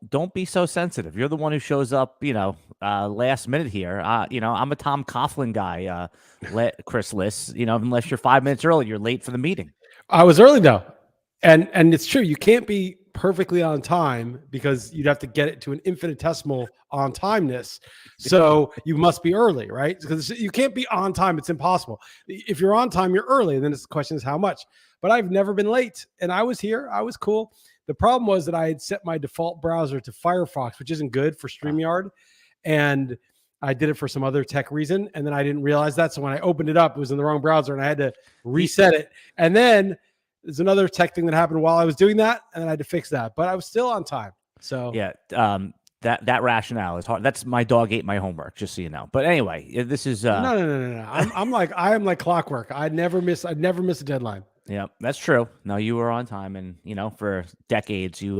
Don't be so sensitive. You're the one who shows up, last minute here. I'm a Tom Coughlin guy, Chris Liss. Unless you're 5 minutes early, you're late for the meeting. I was early though, and it's true. You can't be perfectly on time because you'd have to get it to an infinitesimal on timeness. So you must be early, right? Because you can't be on time. It's impossible. If you're on time, you're early. And then the question is how much. But I've never been late, and I was here. I was cool. The problem was that I had set my default browser to Firefox, which isn't good for StreamYard. And I did it for some other tech reason. And then I didn't realize that. So when I opened it up, it was in the wrong browser and I had to reset it. And then there's another tech thing that happened while I was doing that. And then I had to fix that. But I was still on time. So yeah, that rationale is hard. That's my dog ate my homework, just so you know. But anyway, this is no. I am like clockwork. I'd never miss a deadline. Yeah, that's true. No, you were on time, and for decades you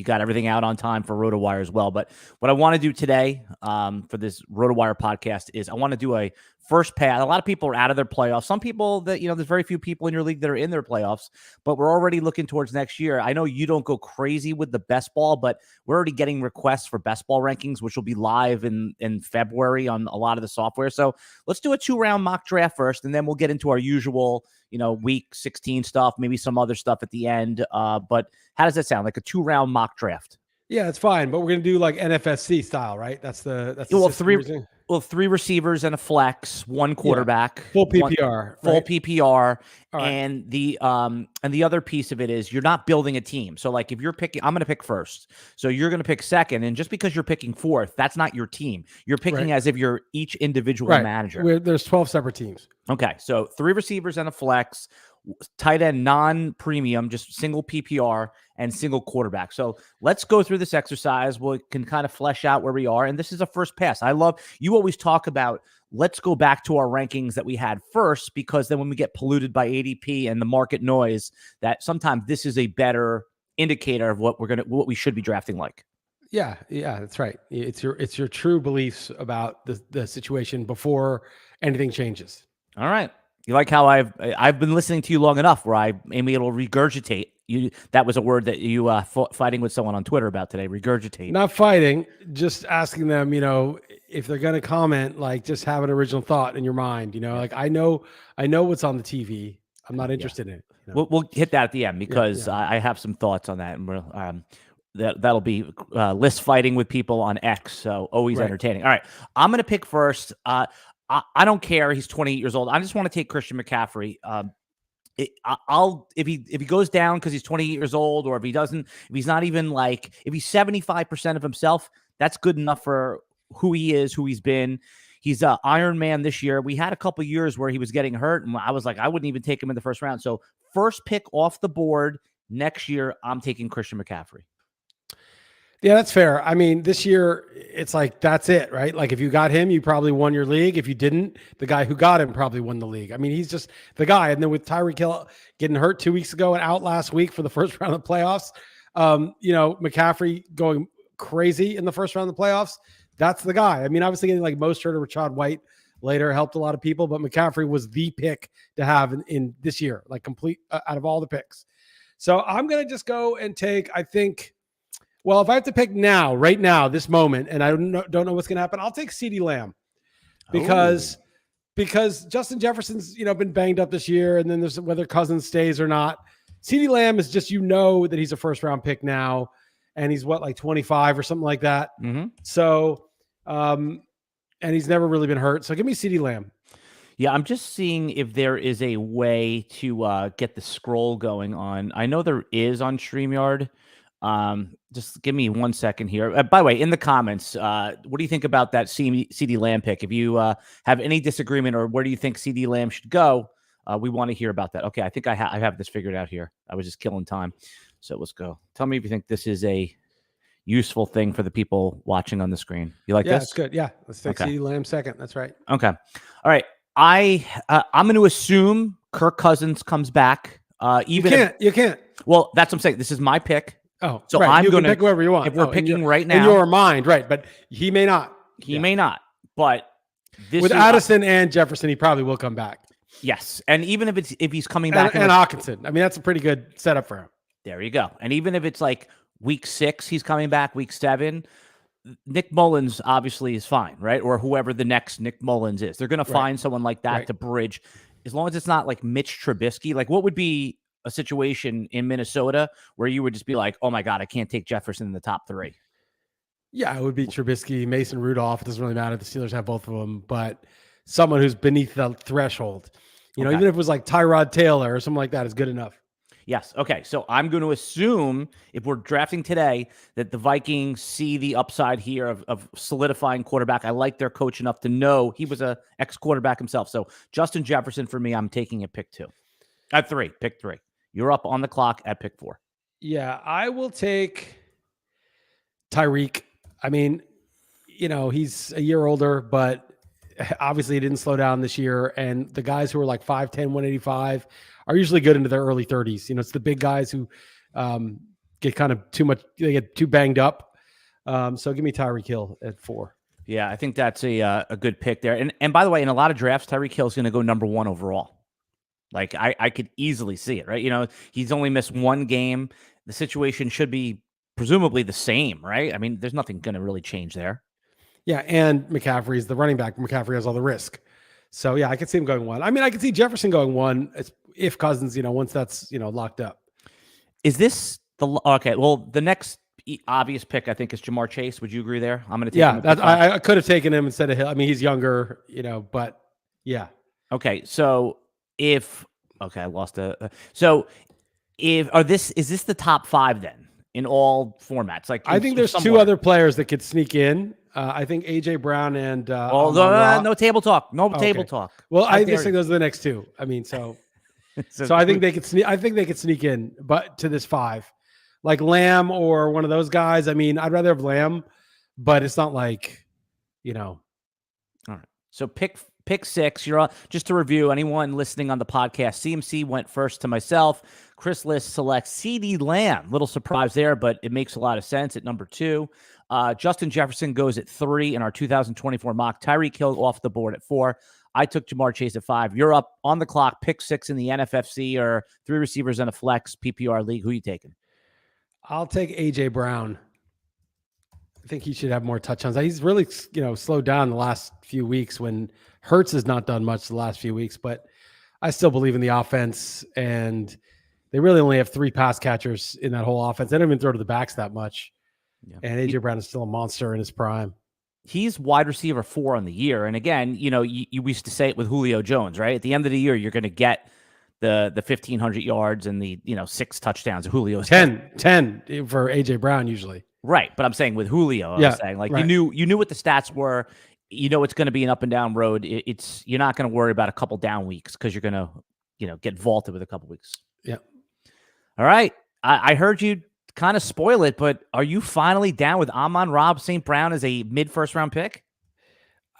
got everything out on time for RotoWire as well. But what I want to do today for this RotoWire podcast is I want to do a first pass. A lot of people are out of their playoffs. Some people that there's very few people in your league that are in their playoffs, but we're already looking towards next year. I know you don't go crazy with the best ball, but we're already getting requests for best ball rankings, which will be live in February on a lot of the software. So let's do a 2-round mock draft first, and then we'll get into our usual week 16 stuff, maybe some other stuff at the end. But how does that sound? Like a 2-round mock draft? Yeah, it's fine. But we're going to do like NFFC style, right? That's the three receivers and a flex, one quarterback, full PPR, full PPR. Right. And the other piece of it is you're not building a team. So like if you're picking, I'm going to pick first. So you're going to pick second. And just because you're picking fourth, that's not your team. You're picking as if you're each individual manager. There's 12 separate teams. Okay. So 3 receivers and a flex, tight end non-premium, just single PPR and single quarterback. So let's go through this exercise. We can kind of flesh out where we are. And this is a first pass. I love, you always talk about, let's go back to our rankings that we had first, because then when we get polluted by ADP and the market noise, that sometimes this is a better indicator of what we should be drafting like. Yeah, that's right. It's your true beliefs about the situation before anything changes. All right. You like how I've been listening to you long enough where I am able to regurgitate. That was a word that you fighting with someone on Twitter about today. Regurgitate. Not fighting, just asking them. If they're going to comment, like just have an original thought in your mind. Like I know what's on the TV. I'm not interested in it. We'll hit that at the end because I have some thoughts on that, and that'll be Liss fighting with people on X. So always entertaining. All right, I'm going to pick first. I don't care. He's 28 years old. I just want to take Christian McCaffrey. If he goes down because he's 28 years old, or if he's not even if he's 75% of himself, that's good enough for who he is, who he's been. He's an Iron Man this year. We had a couple years where he was getting hurt, and I was like, I wouldn't even take him in the first round. So first pick off the board next year, I'm taking Christian McCaffrey. Yeah, that's fair. I mean, this year, it's like, that's it, right? Like, if you got him, you probably won your league. If you didn't, the guy who got him probably won the league. I mean, he's just the guy. And then with Tyreek Hill getting hurt 2 weeks ago and out last week for the first round of the playoffs, McCaffrey going crazy in the first round of the playoffs, that's the guy. I mean, obviously getting like Mostert or Rashad White later helped a lot of people, but McCaffrey was the pick to have in this year, like complete out of all the picks. So I'm going to just go and take, I think, well, if I have to pick now, right now, this moment, and I don't know what's going to happen, I'll take CeeDee Lamb because Justin Jefferson's been banged up this year, and then there's whether Cousins stays or not. CeeDee Lamb is just that he's a first round pick now, and he's 25 or something like that. Mm-hmm. So, and he's never really been hurt. So give me CeeDee Lamb. Yeah, I'm just seeing if there is a way to get the scroll going on. I know there is on StreamYard. Just give me 1 second here. By the way, in the comments, what do you think about that CeeDee Lamb pick? If you have any disagreement or where do you think CeeDee Lamb should go, we want to hear about that. Okay, I think I have this figured out here. I was just killing time. So let's go. Tell me if you think this is a useful thing for the people watching on the screen. You like this? Yeah, that's good. Yeah, let's take CeeDee Lamb second. That's right. Okay. All right. I'm going to assume Kirk Cousins comes back. You can't. Well, that's what I'm saying. This is my pick. Oh, so right. I'm going to pick whoever you want. If we're picking right now, in your mind, right? But he may not. He may not. But with Addison and Jefferson, he probably will come back. Yes, and even if he's coming back and Hawkinson, I mean that's a pretty good setup for him. There you go. And even if it's like week 6, he's coming back. Week 7, Nick Mullins obviously is fine, right? Or whoever the next Nick Mullins is. They're going to find someone like that to bridge, as long as it's not like Mitch Trubisky. Like, what would be a situation in Minnesota where you would just be like, oh my God, I can't take Jefferson in the top 3? Yeah, it would be Trubisky, Mason Rudolph. It doesn't really matter. The Steelers have both of them, but someone who's beneath the threshold. You know, even if it was like Tyrod Taylor or something like that is good enough. Yes. Okay. So I'm going to assume, if we're drafting today, that the Vikings see the upside here of solidifying quarterback. I like their coach enough to know he was a ex-quarterback himself. So Justin Jefferson for me, I'm taking at pick 2. At 3, pick 3. You're up on the clock at pick 4. Yeah, I will take Tyreek. I mean, you know, he's a year older, but obviously he didn't slow down this year. And the guys who are like 5'10", 185 are usually good into their early 30s. You know, it's the big guys who get kind of too much, they get too banged up. So give me Tyreek Hill at 4. Yeah, I think that's a good pick there. And by the way, in a lot of drafts, Tyreek Hill is going to go number 1 overall. Like, I could easily see it, right? You know, he's only missed 1 game. The situation should be presumably the same, right? I mean, there's nothing going to really change there. Yeah, and McCaffrey's the running back. McCaffrey has all the risk. So, yeah, I could see him going 1. I mean, I could see Jefferson going 1 if Cousins, you know, once that's, you know, locked up. Is this okay, well, the next obvious pick, I think, is Jamar Chase. Would you agree there? I'm going to take him. I could have taken him instead of Hill. I mean, he's younger, you know, but yeah. Okay, so I lost so is this the top 5 then in all formats? Like, I think there's 2 other players that could sneak in. I think AJ Brown and no table talk. No table talk. Well, I just think those are the next 2. I mean, so I think they could sneak. I think they could sneak in, but to this 5, like Lamb or one of those guys. I mean, I'd rather have Lamb, but it's not like, you know. All right. So pick 6. You're on. Just to review, anyone listening on the podcast, CMC went first to myself. Chris Liss selects CeeDee Lamb. Little surprise there, but it makes a lot of sense at number 2. Justin Jefferson goes at 3 in our 2024 mock. Tyreek Hill off the board at 4. I took Jamar Chase at 5. You're up on the clock. Pick 6 in the NFFC, or 3 receivers in a flex PPR league. Who are you taking? I'll take AJ Brown. I think he should have more touchdowns. He's really, you know, slowed down the last few weeks when Hurts has not done much the last few weeks, but I still believe in the offense, and they really only have 3 pass catchers in that whole offense. They don't even throw to the backs that much. Yeah. And AJ Brown is still a monster in his prime. He's wide receiver 4 on the year. And again, you know, you used to say it with Julio Jones, right? At the end of the year, you're going to get the 1,500 yards and the, you know, 6 touchdowns. Julio's 10 for AJ Brown usually. Right. But I'm saying with Julio, I'm saying, like, right. you knew what the stats were. You know, it's going to be an up and down road. You're not going to worry about a couple down weeks because you're going to, you know, get vaulted with a couple weeks. Yeah. All right. I heard you kind of spoil it, but are you finally down with Amon-Ra St. Brown as a mid-first round pick?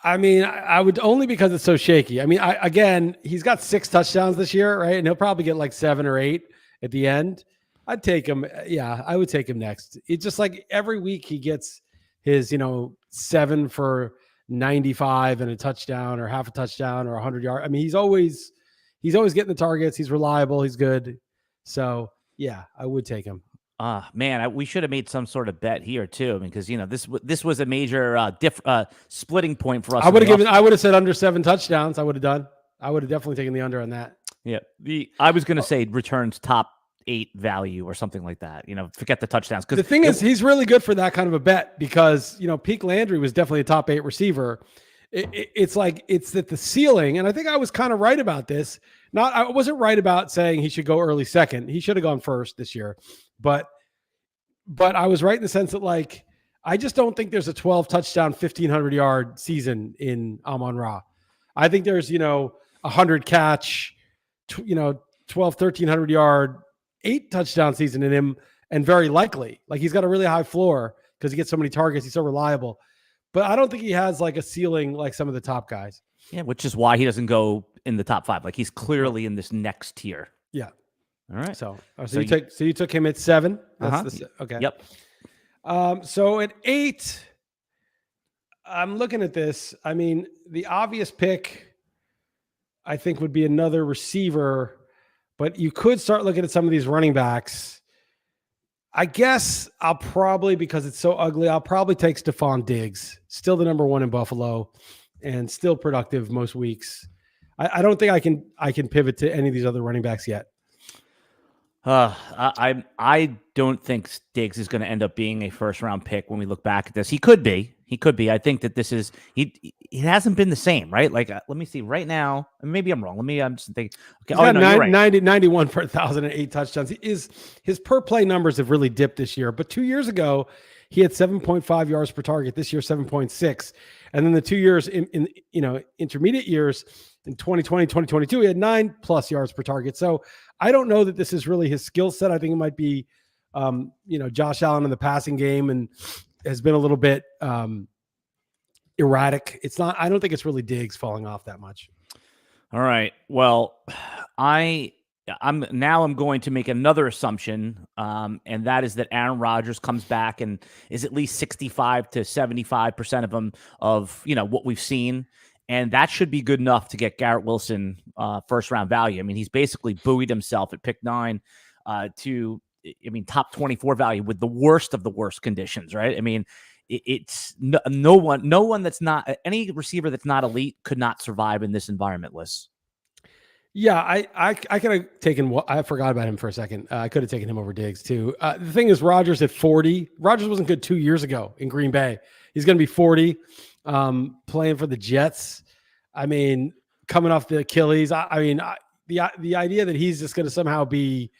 I mean, I would, only because it's so shaky. I mean, again, he's got 6 touchdowns this year, right? And he'll probably get like 7 or 8 at the end. I'd take him. Yeah, I would take him next. It's just like every week he gets his, you know, 7 for 95 and a touchdown or half a touchdown or 100 yards. I mean, he's always getting the targets. He's reliable. He's good. So yeah, I would take him. Man, we should have made some sort of bet here too, because, you know, this was a major splitting point for us. I would have said under 7 touchdowns. I would have definitely taken the under on that. Yeah, I was going to say returns top 8 value or something like that. You know, forget the touchdowns. Because the thing is, he's really good for that kind of a bet because, you know, Peak Landry was definitely a top 8 receiver. It's that the ceiling, and I think I was kind of right about this. I wasn't right about saying he should go early second. He should have gone first this year. But I was right in the sense that, like, I just don't think there's a 12 touchdown, 1,500 yard season in Amon-Ra. I think there's, you know, 100 catch, 12, 1,300 yard, 8 touchdown season in him, and very likely, like, he's got a really high floor because he gets so many targets. He's so reliable, but I don't think he has like a ceiling like some of the top guys. Yeah, which is why he doesn't go in the top 5. Like, he's clearly in this next tier. Yeah. All right. So you took him at 7. That's okay. Yep. So at 8, I'm looking at this. I mean, the obvious pick, I think, would be another receiver, but you could start looking at some of these running backs. I guess I'll probably, because it's so ugly, I'll probably take Stephon Diggs, still the number one in Buffalo and still productive most weeks. I don't think I can pivot to any of these other running backs yet. I don't think Diggs is going to end up being a first round pick when we look back at this. He could be. I think that this is it hasn't been the same, right? Like, let me see right now. Maybe I'm wrong. I'm just thinking. Okay, he's got no, you're right. 91 per 1,008 touchdowns. His per play numbers have really dipped this year, but 2 years ago he had 7.5 yards per target. This year 7.6, and then the 2 years in intermediate years in 2020, 2022, he had 9+ yards per target. So I don't know that this is really his skill set. I think it might be, Josh Allen in the passing game and has been a little bit erratic. It's not. I don't think it's really Diggs falling off that much. All right. Well, I'm going to make another assumption, and that is that Aaron Rodgers comes back and is at least 65 to 75% of them of what we've seen. And that should be good enough to get Garrett Wilson first round value. I mean, he's basically buoyed himself at pick 9 to top 24 value with the worst of the worst conditions, right? I mean, it's no one that's not any receiver that's not elite could not survive in this environment, Liss. Yeah, I could have taken. I forgot about him for a second. I could have taken him over Diggs too. The thing is, Rodgers at 40. Rodgers wasn't good 2 years ago in Green Bay. He's going to be 40, playing for the Jets. I mean, coming off the Achilles. The idea that he's just going to somehow be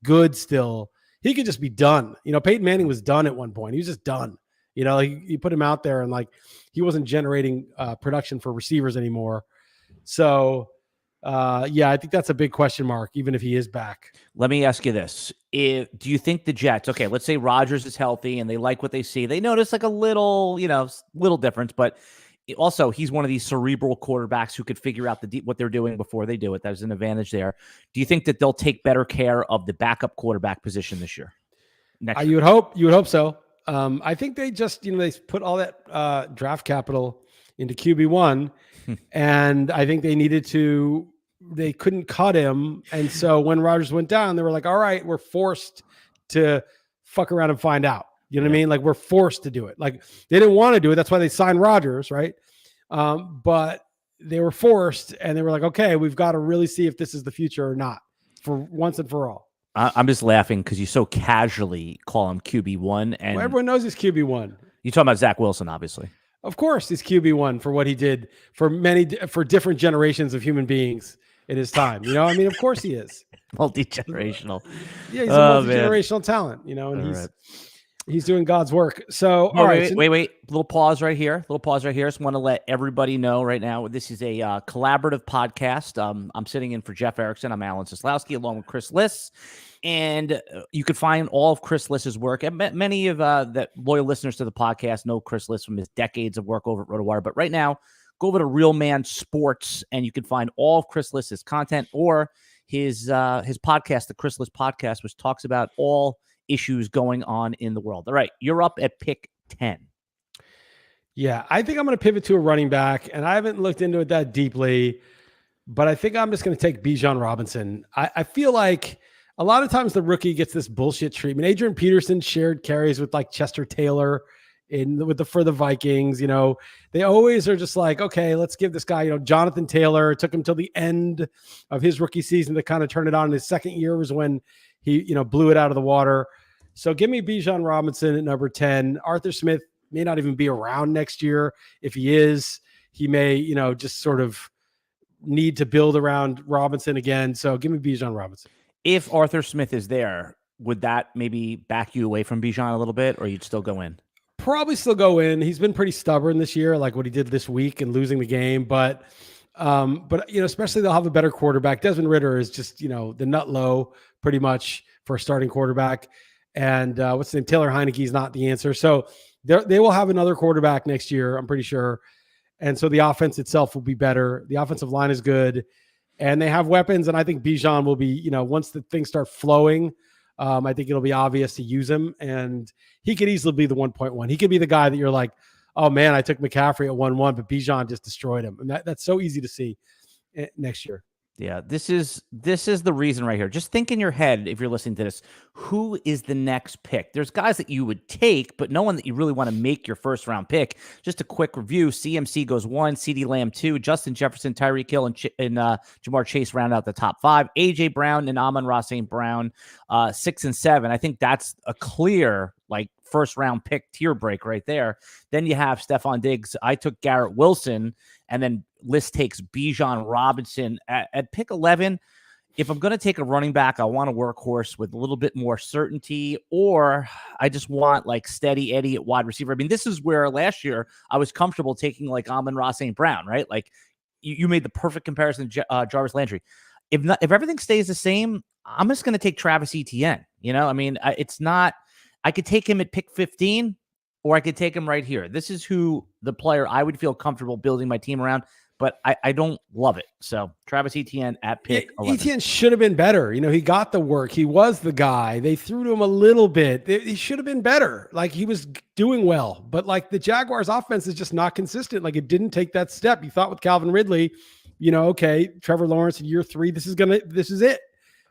good still. He could just be done. Peyton Manning was done at one point. He was just done. You put him out there and he wasn't generating production for receivers anymore. So. I think that's a big question mark, even if he is back. Let me ask you this. Do you think the Jets, okay, let's say Rodgers is healthy and they like what they see. They notice a little difference, but also he's one of these cerebral quarterbacks who could figure out what they're doing before they do it. There's an advantage there. Do you think that they'll take better care of the backup quarterback position this year? You would hope so. I think they just, they put all that draft capital into QB1 and I think they couldn't cut him. And so when Rodgers went down, they were like, all right, we're forced to fuck around and find out. You know what I mean? We're forced to do it. They didn't want to do it. That's why they signed Rodgers, right? But they were forced and they were like, okay, we've got to really see if this is the future or not for once and for all. I'm just laughing because you so casually call him QB1. And everyone knows he's QB1. You're talking about Zach Wilson, obviously. Of course, he's QB1 for what he did for different generations of human beings in his time. Of course he is. Multi-generational. Yeah, he's a multi-generational talent, and he's doing God's work. So, all right. Wait. Little pause right here. Just want to let everybody know right now, this is a collaborative podcast. I'm sitting in for Jeff Erickson. I'm Alan Seslowsky along with Chris Liss. And you can find all of Chris Liss's work. And many of the loyal listeners to the podcast know Chris Liss from his decades of work over at RotoWire. But right now, go over to Real Man Sports, and you can find all of Chris Liss's content or his podcast, the Chris Liss Podcast, which talks about all issues going on in the world. All right, you're up at pick 10. Yeah, I think I'm going to pivot to a running back, and I haven't looked into it that deeply, but I think I'm just going to take Bijan Robinson. I feel like a lot of times the rookie gets this bullshit treatment. Adrian Peterson shared carries with Chester Taylor for the Vikings. They always are just like, okay, let's give this guy, Jonathan Taylor. It took him till the end of his rookie season to kind of turn it on. His second year was when he, blew it out of the water. So give me Bijan Robinson at number 10. Arthur Smith may not even be around next year. If he is, he may, just sort of need to build around Robinson again. So give me Bijan Robinson. If Arthur Smith is there, would that maybe back you away from Bijan a little bit, or you'd still go in? Probably still go in. He's been pretty stubborn this year, like what he did this week and losing the game. But especially they'll have a better quarterback. Desmond Ridder is just, the nut low pretty much for a starting quarterback. And what's the name? Taylor Heineke is not the answer. So they will have another quarterback next year, I'm pretty sure. And so the offense itself will be better. The offensive line is good. And they have weapons. And I think Bijan will be, once the things start flowing, I think it'll be obvious to use him. And he could easily be the 1.1. He could be the guy that you're like, oh, man, I took McCaffrey at 1-1, but Bijan just destroyed him. And that's so easy to see next year. Yeah, this is the reason right here. Just think in your head, if you're listening to this, who is the next pick? There's guys that you would take, but no one that you really want to make your first round pick. Just a quick review: CMC goes 1, CeeDee Lamb 2, Justin Jefferson, Tyreek Hill, and Jamar Chase round out the top 5. AJ Brown and Amon-Ra St. Brown 6 and 7. I think that's a clear first round pick tier break right there. Then you have Stephon Diggs. I took Garrett Wilson, and then Liss takes Bijan Robinson at pick 11. If I'm going to take a running back, I want a workhorse with a little bit more certainty, or I just want steady Eddie at wide receiver. I mean, this is where last year I was comfortable taking Amon-Ra St. Brown, right? You made the perfect comparison to Jarvis Landry. If everything stays the same, I'm just going to take Travis Etienne. I mean, it's not. I could take him at pick 15, or I could take him right here. This is the player I would feel comfortable building my team around, but I don't love it. So Travis Etienne at pick 11. Etienne should have been better. He got the work. He was the guy. They threw to him a little bit. He should have been better. He was doing well, but the Jaguars offense is just not consistent. It didn't take that step. You thought with Calvin Ridley, okay, Trevor Lawrence in year 3, this is it.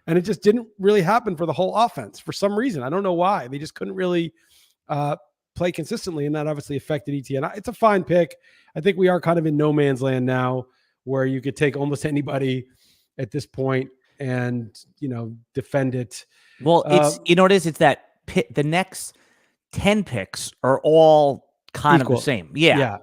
And it just didn't really happen for the whole offense for some reason. I don't know why. They just couldn't really play consistently, and that obviously affected Etienne. It's a fine pick. I think we are kind of in no man's land now where you could take almost anybody at this point and, defend it. Well, it's, what it is? It's that the next 10 picks are all kind equal. Of the same. Yeah.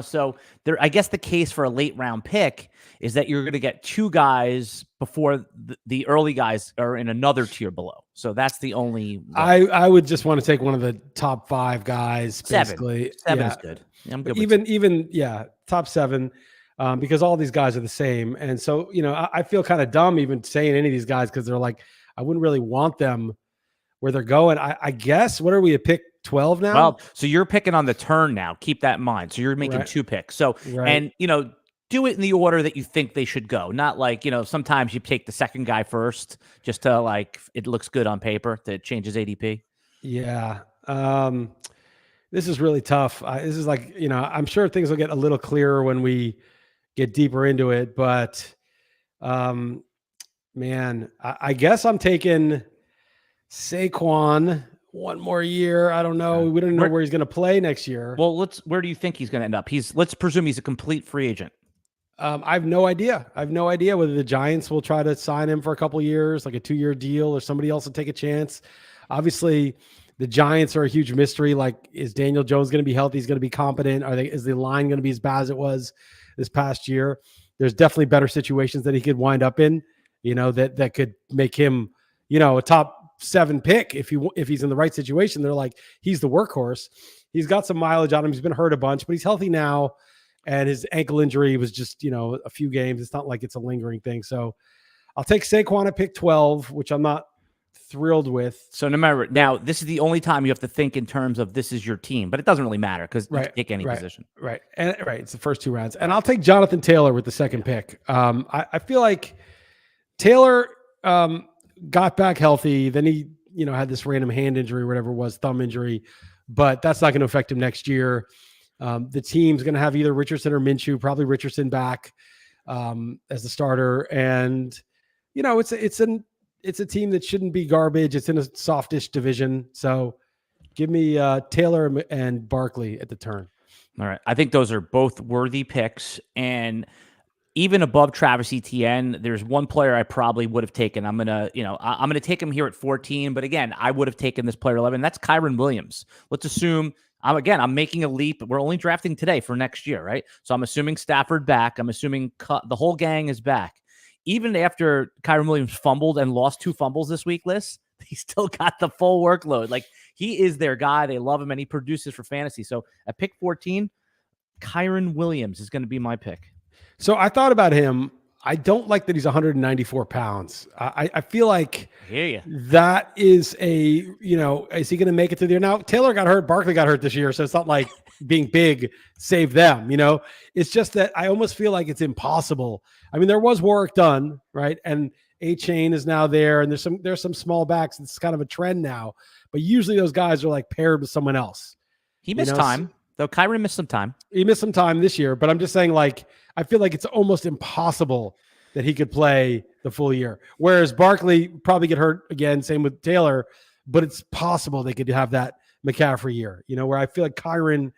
So there, I guess the case for a late round pick is that you're going to get 2 guys before the early guys are in another tier below. So that's the only. I would just want to take one of the top 5 guys. 7. Basically, 7 is good. I'm good. Even top 7, because all these guys are the same. And so I feel kind of dumb even saying any of these guys because they're I wouldn't really want them where they're going. I guess what are we at pick 12 now? Well, so you're picking on the turn now. Keep that in mind. So you're making 2 picks. So and do it in the order that you think they should go. Not sometimes you take the second guy first just to it looks good on paper that changes ADP. Yeah. This is really tough. This is I'm sure things will get a little clearer when we get deeper into it, but man, I guess I'm taking Saquon one more year. I don't know. We don't know where he's going to play next year. Well, where do you think he's going to end up? Let's presume he's a complete free agent. I have no idea. I have no idea whether the Giants will try to sign him for a couple of years, like a 2-year deal, or somebody else will take a chance. Obviously, the Giants are a huge mystery. Is Daniel Jones going to be healthy? He's going to be competent? Is the line going to be as bad as it was this past year? There's definitely better situations that he could wind up in, that could make him, a top 7 pick if he's in the right situation. They're he's the workhorse. He's got some mileage on him. He's been hurt a bunch, but he's healthy now. And his ankle injury was just, a few games. It's not like it's a lingering thing. So I'll take Saquon at pick 12, which I'm not thrilled with. So now this is the only time you have to think in terms of this is your team, but it doesn't really matter because you can take any position. Right. And it's the first 2 rounds. And I'll take Jonathan Taylor with the second pick. I feel like Taylor got back healthy. Then he, had this random hand injury or whatever it was, thumb injury, but that's not going to affect him next year. The team's going to have either Richardson or Minshew, probably Richardson back as the starter. And, it's a team that shouldn't be garbage. It's in a softish division. So give me Taylor and Barkley at the turn. All right. I think those are both worthy picks. And even above Travis Etienne, there's one player I probably would have taken. I'm going to take him here at 14. But again, I would have taken this player 11. That's Kyren Williams. Let's assume I'm making a leap. We're only drafting today for next year, right? So I'm assuming Stafford back. I'm assuming the whole gang is back. Even after Kyren Williams fumbled and lost 2 fumbles this week, Liss, he still got the full workload. He is their guy. They love him, and he produces for fantasy. So at pick 14, Kyren Williams is going to be my pick. So I thought about him. I don't like that he's 194 pounds. I feel like that is is he going to make it through the year? Now, Taylor got hurt. Barkley got hurt this year. So it's not like being big saved them. It's just that I almost feel like it's impossible. I mean, there was work done, right? And A-Chain is now there. And there's some small backs. It's kind of a trend now. But usually those guys are paired with someone else. He missed time. Though Kyren missed some time. He missed some time this year. But I'm just saying I feel like it's almost impossible that he could play the full year. Whereas Barkley probably get hurt again. Same with Taylor, but it's possible they could have that McCaffrey year, where I feel like Kyren,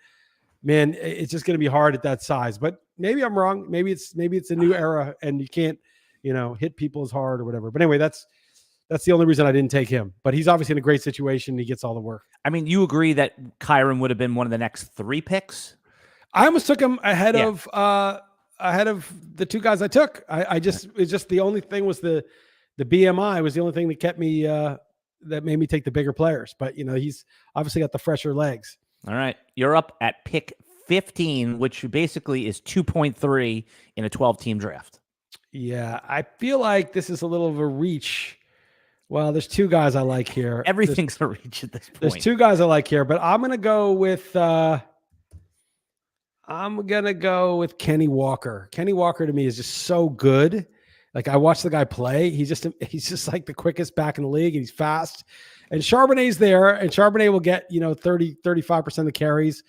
man, it's just going to be hard at that size, but maybe I'm wrong. Maybe it's a new era and you can't, hit people as hard or whatever. But anyway, that's the only reason I didn't take him, but he's obviously in a great situation. He gets all the work. I mean, you agree that Kyren would have been one of the next 3 picks? I almost took him ahead of the 2 guys I took. It's just the only thing was the BMI was the only thing that kept me, that made me take the bigger players. But, he's obviously got the fresher legs. All right. You're up at pick 15, which basically is 2.3 in a 12-team draft. Yeah, I feel like this is a little of a reach. Well, there's 2 guys I like here. Everything's a reach at this point. There's 2 guys I like here, but I'm gonna go with Kenny Walker. Kenny Walker to me is just so good. Like I watched the guy play. He's just like the quickest back in the league, and he's fast. And Charbonnet's there, and Charbonnet will get 30-35% of the carries.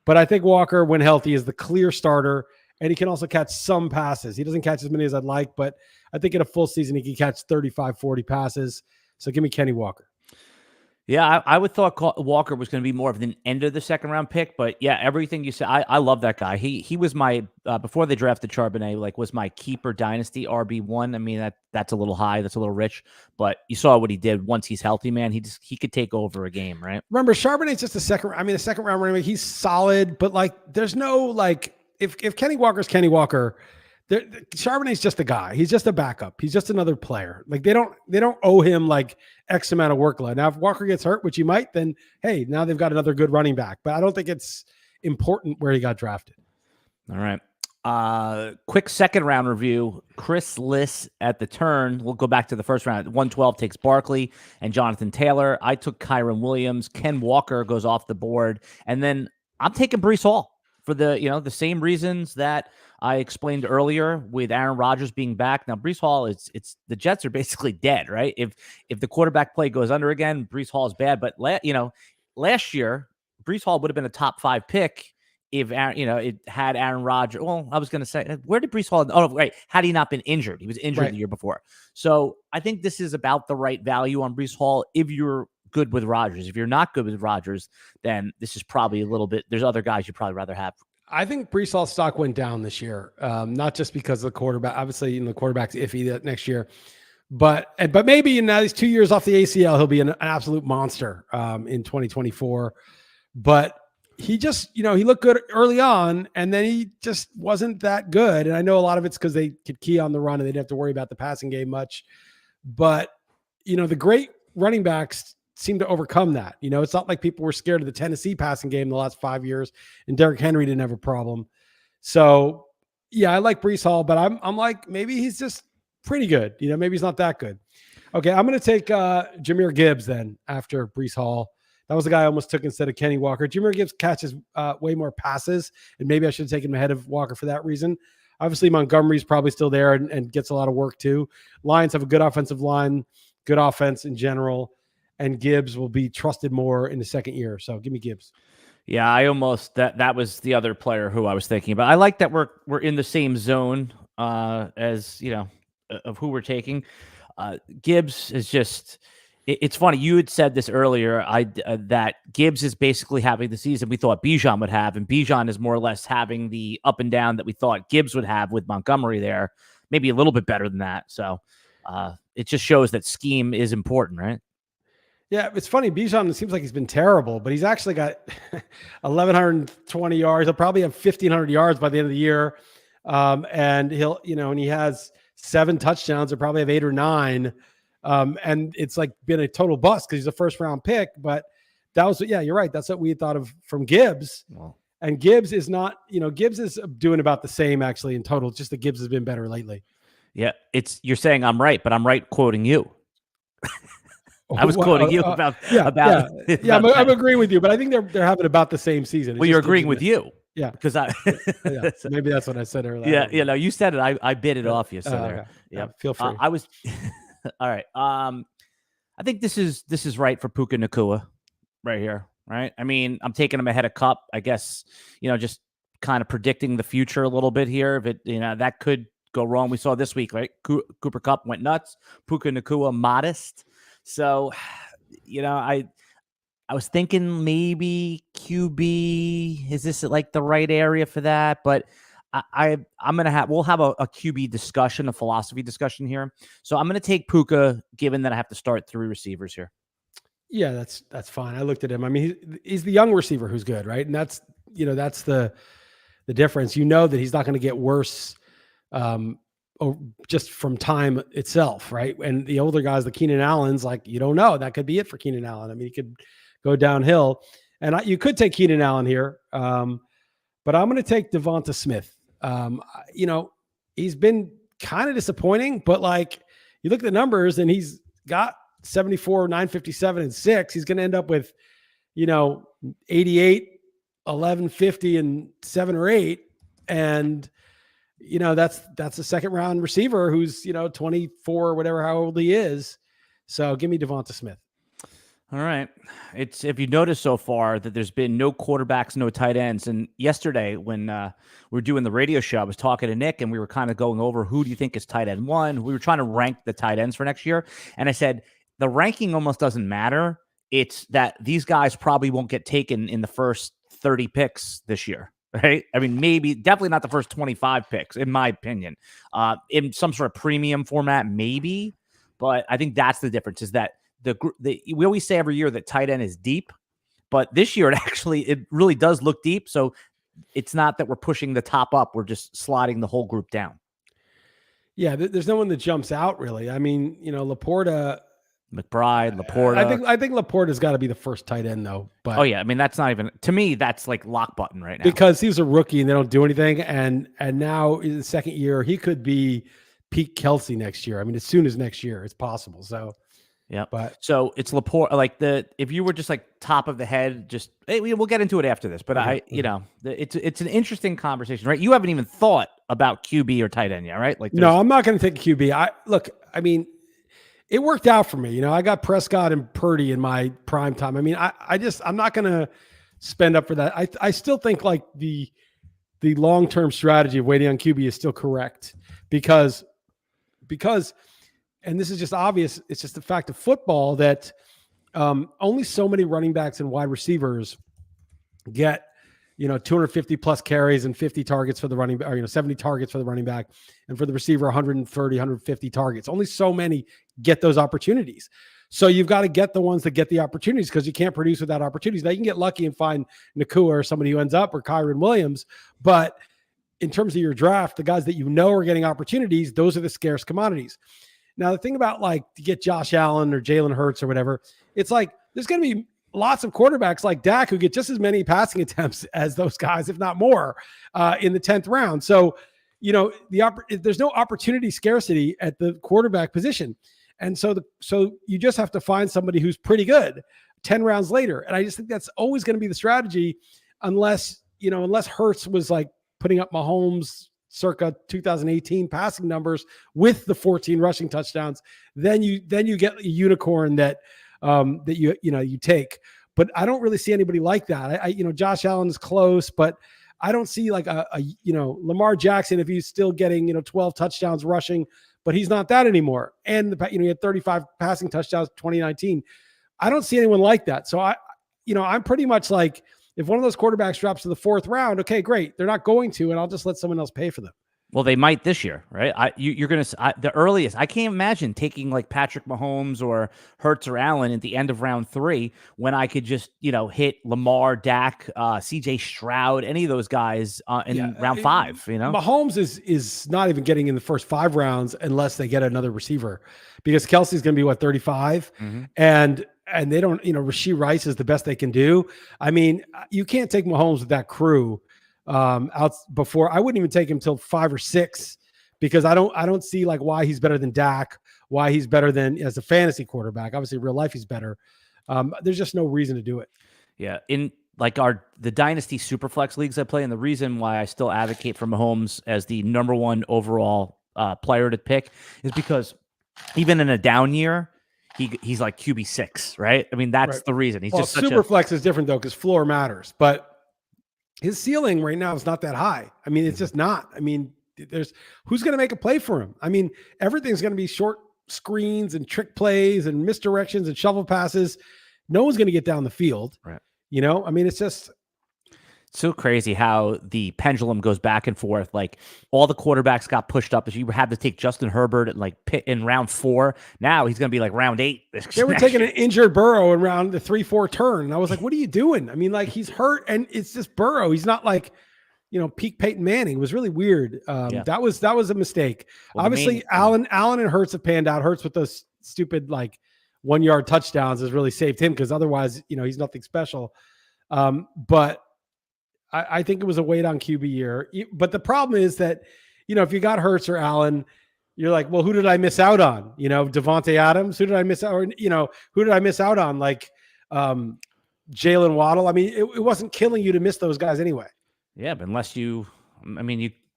But I think Walker, when healthy, is the clear starter. And he can also catch some passes. He doesn't catch as many as I'd like, but I think in a full season, he can catch 35, 40 passes. So give me Kenny Walker. Yeah, I would thought Walker was going to be more of an end of the second round pick, but yeah, everything you said, I love that guy. He was my before they drafted Charbonnet, was my keeper dynasty RB1. I mean that's a little high, that's a little rich, but you saw what he did once he's healthy, man. He could take over a game, right? Remember, Charbonnet's just a second round running back. He's solid, but there's no if Kenny Walker's Kenny Walker. Charbonnet's just a guy. He's just a backup. He's just another player. They don't owe him X amount of workload. Now, if Walker gets hurt, which he might, then hey, now they've got another good running back. But I don't think it's important where he got drafted. All right. Quick second round review. Chris Liss at the turn. We'll go back to the first round. 112 takes Barkley and Jonathan Taylor. I took Kyren Williams. Ken Walker goes off the board, and then I'm taking Breece Hall for the same reasons that I explained earlier with Aaron Rodgers being back. Now, Breece Hall, it's the Jets are basically dead, right? If the quarterback play goes under again, Breece Hall is bad. But last year, Breece Hall would have been a top 5 pick if it had Aaron Rodgers. Well, I was going to say, where did Breece Hall? Oh, right. Had he not been injured, he was injured the year before. So I think this is about the right value on Breece Hall if you're good with Rodgers. If you're not good with Rodgers, then this is probably a little bit. There's other guys you'd probably rather have. I think Breece Hall's stock went down this year, not just because of the quarterback. Obviously, the quarterback's iffy next year, but maybe now these 2 years off the ACL, he'll be an absolute monster in 2024. But he just, he looked good early on, and then he just wasn't that good. And I know a lot of it's because they could key on the run and they didn't have to worry about the passing game much. But the great running backs seem to overcome that. It's not like people were scared of the Tennessee passing game the last 5 years, and Derrick Henry didn't have a problem. So yeah, I like Breece Hall, but I'm like, maybe he's just pretty good. Maybe he's not that good. Okay. I'm going to take Jahmyr Gibbs then after Breece Hall. That was the guy I almost took instead of Kenny Walker. Jahmyr Gibbs catches way more passes, and maybe I should have taken him ahead of Walker for that reason. Obviously Montgomery's probably still there and gets a lot of work too. Lions have a good offensive line, good offense in general. And Gibbs will be trusted more in the second year. So give me Gibbs. Yeah, I almost that was the other player who I was thinking about. I like that we're in the same zone as of who we're taking. Gibbs is just. It's funny. You had said this earlier. That Gibbs is basically having the season we thought Bijan would have, and Bijan is more or less having the up and down that we thought Gibbs would have with Montgomery there. Maybe a little bit better than that. So it just shows that scheme is important, right? Yeah, it's funny. Bijan, it seems like he's been terrible, but he's actually got 1,120 yards. He'll probably have 1,500 yards by the end of the year. And he'll, and he has 7 touchdowns. He'll probably have 8 or 9. And it's been a total bust because he's a first round pick. But that was, yeah, you're right. That's what we had thought of from Gibbs. Wow. And Gibbs is not, Gibbs is doing about the same actually in total. Just that Gibbs has been better lately. Yeah, you're saying I'm right, but I'm right quoting you. I was quoting you about. I'm agreeing with you, but I think they're having about the same season. Well, you're agreeing with you. Yeah, because so maybe that's what I said earlier. Yeah, no, you said it. I bit it off you. So there. Yeah, feel free. I was all right. I think this is right for Puka Nakua right here. Right. I mean, I'm taking him ahead of Cup. I guess just kind of predicting the future a little bit here. If it that could go wrong. We saw this week, right? Cooper Kupp went nuts. Puka Nakua modest. So, I was thinking maybe QB. Is this like the right area for that? But we'll have a QB discussion, a philosophy discussion here. So I'm gonna take Puka, given that I have to start 3 receivers here. Yeah, that's fine. I looked at him. I mean, he's the young receiver who's good, right? And that's the difference. That he's not going to get worse just from time itself, right? And the older guys, the Keenan Allens, like, you don't know. That could be it for Keenan Allen. I mean, he could go downhill. And you could take Keenan Allen here, but I'm going to take Devonta Smith. He's been kind of disappointing, but like you look at the numbers and he's got 74, 957, and 6. He's going to end up with, 88, 1150, and 7 or 8. And, that's a second round receiver who's, 24 or whatever, how old he is. So give me Devonta Smith. All right. If you notice so far that there's been no quarterbacks, no tight ends. And yesterday when we were doing the radio show, I was talking to Nick and we were kind of going over who do you think is tight end 1. We were trying to rank the tight ends for next year. And I said, the ranking almost doesn't matter. It's that these guys probably won't get taken in the first 30 picks this year, right? I mean, definitely not the first 25 picks, in my opinion. In some sort of premium format, maybe. But I think that's the difference is that we always say every year that tight end is deep, but this year it really does look deep. So it's not that we're pushing the top up; we're just sliding the whole group down. Yeah, there's no one that jumps out really. I mean, Laporta, McBride, Laporta. I think Laporta's got to be the first tight end though. But I mean, that's not even to me. That's like lock button right now because he's a rookie and they don't do anything. And now in the second year, he could be peak Kelsey next year. I mean, as soon as next year, it's possible. So. Yeah, so it's Laporte. Like if you were just like top of the head, we'll get into it after this. But it's an interesting conversation, right? You haven't even thought about QB or tight end yet, right? Like, no, I'm not going to take QB. I mean, it worked out for me. I got Prescott and Purdy in my prime time. I mean, I'm not going to spend up for that. I still think like the long-term strategy of waiting on QB is still correct because. And this is just obvious. It's just the fact of football that only so many running backs and wide receivers get, 250 plus carries and 50 targets for the running back, or 70 targets for the running back, and for the receiver 130, 150 targets. Only so many get those opportunities. So you've got to get the ones that get the opportunities because you can't produce without opportunities. Now you can get lucky and find Nakua or somebody who ends up or Kyren Williams, but in terms of your draft, the guys that are getting opportunities, those are the scarce commodities. Now, the thing about like to get Josh Allen or Jalen Hurts or whatever, it's like there's going to be lots of quarterbacks like Dak who get just as many passing attempts as those guys, if not more, in the 10th round. So, there's no opportunity scarcity at the quarterback position. And so you just have to find somebody who's pretty good 10 rounds later. And I just think that's always going to be the strategy unless Hurts was like putting up Mahomes circa 2018 passing numbers with the 14 rushing touchdowns, then you get a unicorn that you take. But I don't really see anybody like that. Josh Allen is close, but I don't see like a Lamar Jackson if he's still getting 12 touchdowns rushing, but he's not that anymore. And he had 35 passing touchdowns in 2019. I don't see anyone like that. So I'm pretty much like, if one of those quarterbacks drops to the 4th round, okay, great. They're not going to, and I'll just let someone else pay for them. Well, they might this year, right? You're going to the earliest. I can't imagine taking like Patrick Mahomes or Hurts or Allen at the end of round 3 when I could just hit Lamar, Dak, C.J. Stroud, any of those guys in round 5. Mahomes is not even getting in the first 5 rounds unless they get another receiver, because Kelsey's going to be 35, and they don't, Rashee Rice is the best they can do. I mean, you can't take Mahomes with that crew out before. I wouldn't even take him till 5 or 6 because I don't see like why he's better than Dak, why he's better than as a fantasy quarterback. Obviously, in real life he's better. There's just no reason to do it. Yeah, in like the dynasty superflex leagues I play, and the reason why I still advocate for Mahomes as the number 1 overall player to pick is because even in a down year, he's like QB 6, right? I mean, that's the reason. He's just super flex is different though because floor matters, but his ceiling right now is not that high. I mean, it's just not. I mean, there's who's going to make a play for him? I mean, everything's going to be short screens and trick plays and misdirections and shovel passes. No one's going to get down the field. Right. I mean, it's just so crazy how the pendulum goes back and forth. Like all the quarterbacks got pushed up. As you had to take Justin Herbert in round 4. Now he's going to be like round 8. They were taking an injured Burrow around the 3-4 turn. And I was like, what are you doing? I mean, like he's hurt and it's just Burrow. He's not like, peak Peyton Manning. It was really weird. That was a mistake. Well, obviously Allen and Hurts have panned out. Hurts with those stupid, 1-yard touchdowns has really saved him. Cause otherwise, he's nothing special. But I think it was a wait on QB year. But the problem is that, if you got Hurts or Allen, you're like, well, who did I miss out on? Devontae Adams, who did I miss out? Or, who did I miss out on? Jalen Waddle. I mean, it wasn't killing you to miss those guys anyway. Yeah, but unless you're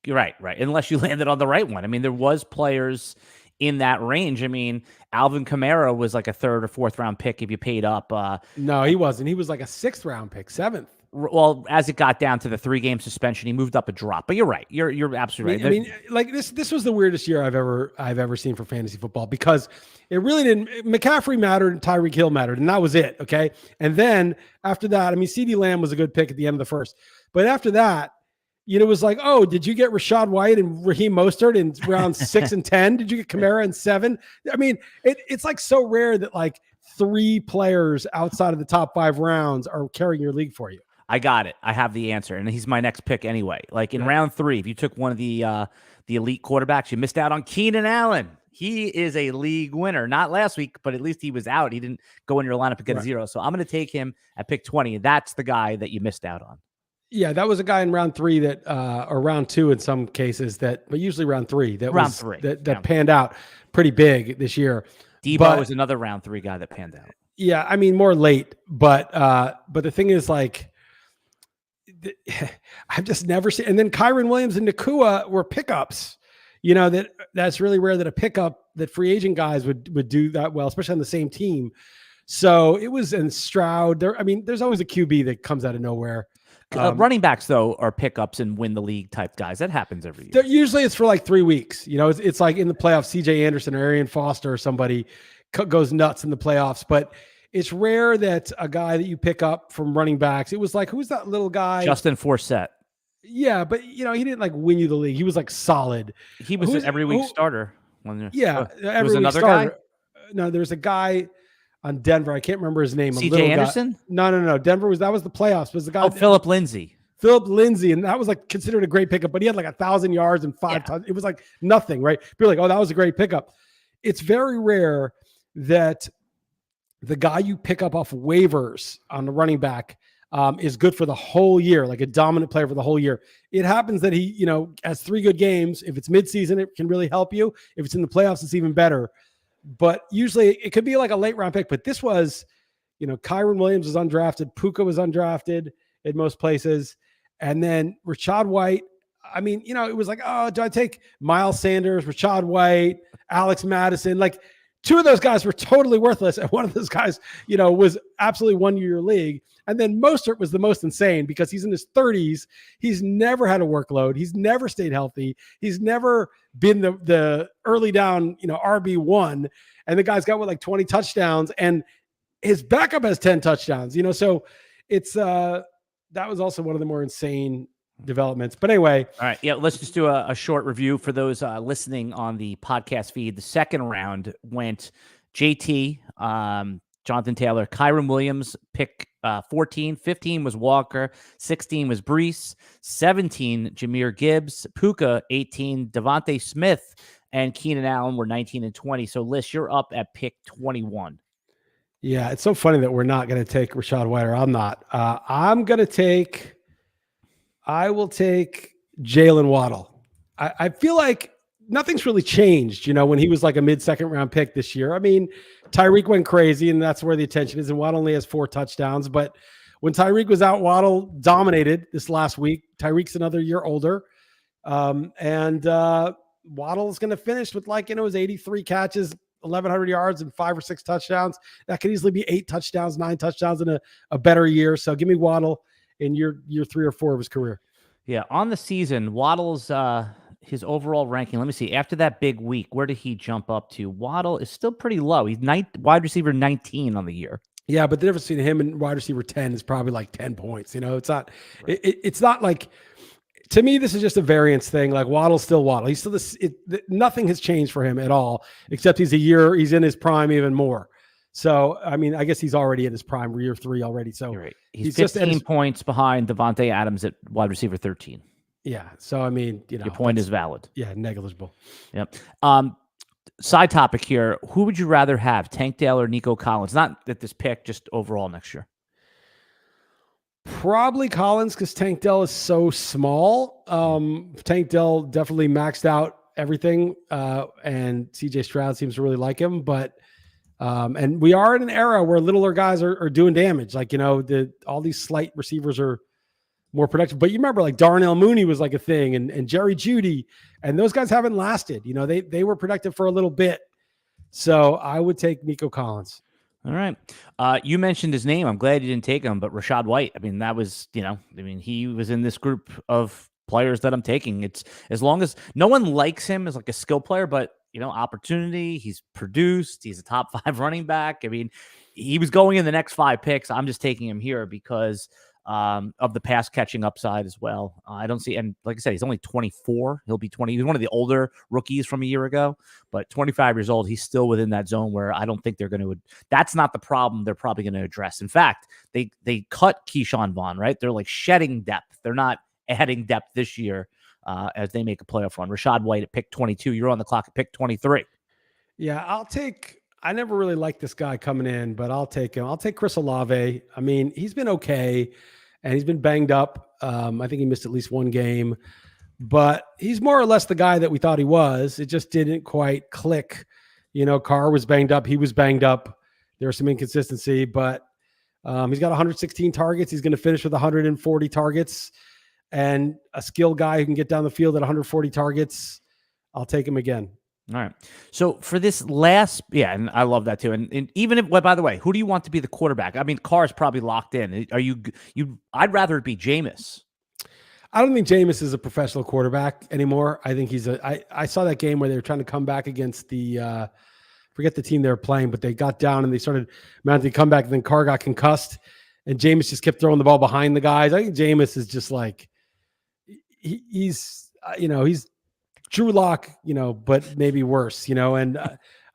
right. Unless you landed on the right one. I mean, there was players in that range. I mean, Alvin Kamara was like a 3rd or 4th round pick if you paid up. No, he wasn't. He was like a 6th round pick, 7th. Well, as it got down to the 3-game suspension, he moved up a drop. But you're right. You're absolutely right. I mean, this was the weirdest year I've ever seen for fantasy football because it really didn't. McCaffrey mattered and Tyreek Hill mattered, and that was it. Okay, and then after that, I mean, CeeDee Lamb was a good pick at the end of the first, but after that, it was like, oh, did you get Rashad White and Raheem Mostert in round 6 and 10? Did you get Kamara in 7? I mean, it's like so rare that 3 players outside of the top 5 rounds are carrying your league for you. I got it. I have the answer, and he's my next pick anyway. In round 3, if you took one of the elite quarterbacks, you missed out on Keenan Allen. He is a league winner. Not last week, but at least he was out. He didn't go in your lineup and get 0. So I'm going to take him at pick 20. That's the guy that you missed out on. Yeah, that was a guy in round 3 that, or round 2 in some cases but usually round 3 that panned out pretty big this year. Debo was another round 3 guy that panned out. Yeah, I mean more late, but the thing is I've just never seen. And then Kyren Williams and Nakua were pickups. That's really rare that a pickup that free agent guys would do that well, especially on the same team. So it was in Stroud there. I mean, there's always a QB that comes out of nowhere. Running backs though are pickups and win the league type guys. That happens every year. Usually it's for 3 weeks. It's like in the playoffs, CJ Anderson or Arian Foster or somebody goes nuts in the playoffs, but it's rare that a guy that you pick up from running backs. It was who's that little guy? Justin Forsett. Yeah, but he didn't win you the league. He was solid. He was an every week starter. Every was another starter. guy. No, there's a guy on Denver. I can't remember his name. CJ Anderson? No. Denver was the playoffs. Was the guy? Oh, Philip Lindsay. Philip Lindsay, and that was considered a great pickup. But he had 1,000 yards and 5 touchdowns. It was nothing, right? People are oh, that was a great pickup. It's very rare that the guy you pick up off waivers on the running back is good for the whole year, a dominant player for the whole year. It happens that he, has 3 good games. If it's midseason, it can really help you. If it's in the playoffs, it's even better. But usually it could be a late round pick. But this was, Kyren Williams was undrafted. Puka was undrafted in most places. And then Rashad White, I mean, it was oh, do I take Miles Sanders, Rashad White, Alex Madison? 2 of those guys were totally worthless. And one of those guys, was absolutely 1-year league. And then Mostert was the most insane because he's in his 30s. He's never had a workload. He's never stayed healthy. He's never been the early down, RB1. And the guy's got 20 touchdowns and his backup has 10 touchdowns, so it's, that was also one of the more insane developments. But anyway. All right. Yeah. Let's just do a short review for those listening on the podcast feed. The second round went JT, Jonathan Taylor, Kyren Williams, pick 14. 15 was Walker. 16 was Brees. 17, Jahmyr Gibbs. Puka, 18. Devontae Smith and Keenan Allen were 19 and 20. So, Liss, you're up at pick 21. Yeah. It's so funny that we're not going to take Rashad White, or I'm not. I will take Jalen Waddle. I feel like nothing's really changed, when he was a mid-second round pick this year. I mean, Tyreek went crazy, and that's where the attention is, and Waddle only has 4 touchdowns. But when Tyreek was out, Waddle dominated this last week. Tyreek's another year older. And Waddle's going to finish with his 83 catches, 1,100 yards, and 5 or 6 touchdowns. That could easily be 8 touchdowns, 9 touchdowns in a better year. So give me Waddle in year 3 or 4 of his career. Yeah, on the season, Waddle's his overall ranking. Let me see. After that big week, where did he jump up to? Waddle is still pretty low. He's wide receiver 19 on the year. Yeah, but the difference between him and wide receiver 10 is probably like 10 points. It's not, Right. it's not like, to me, this is just a variance thing. Like Waddle's still Waddle. He's still this. Nothing has changed for him at all, except he's in his prime even more. So, I mean, I guess he's already in his prime, year 3 already. So You're right. He's 15 points behind Devontae Adams at wide receiver 13. Yeah. So, I mean, your point is valid. Yeah, negligible. Yep. Side topic here. Who would you rather have, Tank Dell or Nico Collins? Not at this pick, just overall next year. Probably Collins, because Tank Dell is so small. Tank Dell definitely maxed out everything, and CJ Stroud seems to really like him. But and we are in an era where littler guys are doing damage. Like, all these slight receivers are more productive. But you remember, like, Darnell Mooney was like a thing, and Jerry Jeudy, and those guys haven't lasted. They were productive for a little bit. So I would take Nico Collins. All right. You mentioned his name. I'm glad you didn't take him, but Rachaad White. I mean, that was, he was in this group of players that I'm taking. It's as long as no one likes him as like a skill player, but opportunity, he's produced, he's a top 5 running back. I mean, he was going in the next 5 picks. I'm just taking him here because of the pass catching upside as well. I don't see, and like I said, he's only 24. He'll be 20. He's one of the older rookies from a year ago, but 25 years old. He's still within that zone where I don't think they're going to. That's not the problem they're probably going to address. In fact, they cut Keyshawn Vaughn, right? They're like shedding depth. They're not adding depth this year as they make a playoff run. Rachaad White at pick 22. You're on the clock at pick 23. Yeah, I never really liked this guy coming in, but I'll take him. I'll take Chris Olave. I mean, he's been okay, and he's been banged up. I think he missed at least 1 game, but he's more or less the guy that we thought he was. It just didn't quite click. Carr was banged up. He was banged up. There was some inconsistency, but he's got 116 targets. He's going to finish with 140 targets, and a skilled guy who can get down the field at 140 targets. I'll take him again. All right. So for this last, and I love that too. And even if, by the way, who do you want to be the quarterback? I mean, Carr's probably locked in. Are you? I'd rather it be Jameis. I don't think Jameis is a professional quarterback anymore. I think I saw that game where they were trying to come back against the, forget the team they were playing, but they got down and they started mounting the comeback. And then Carr got concussed, and Jameis just kept throwing the ball behind the guys. I think Jameis is just like, he's Drew Lock, but maybe worse, and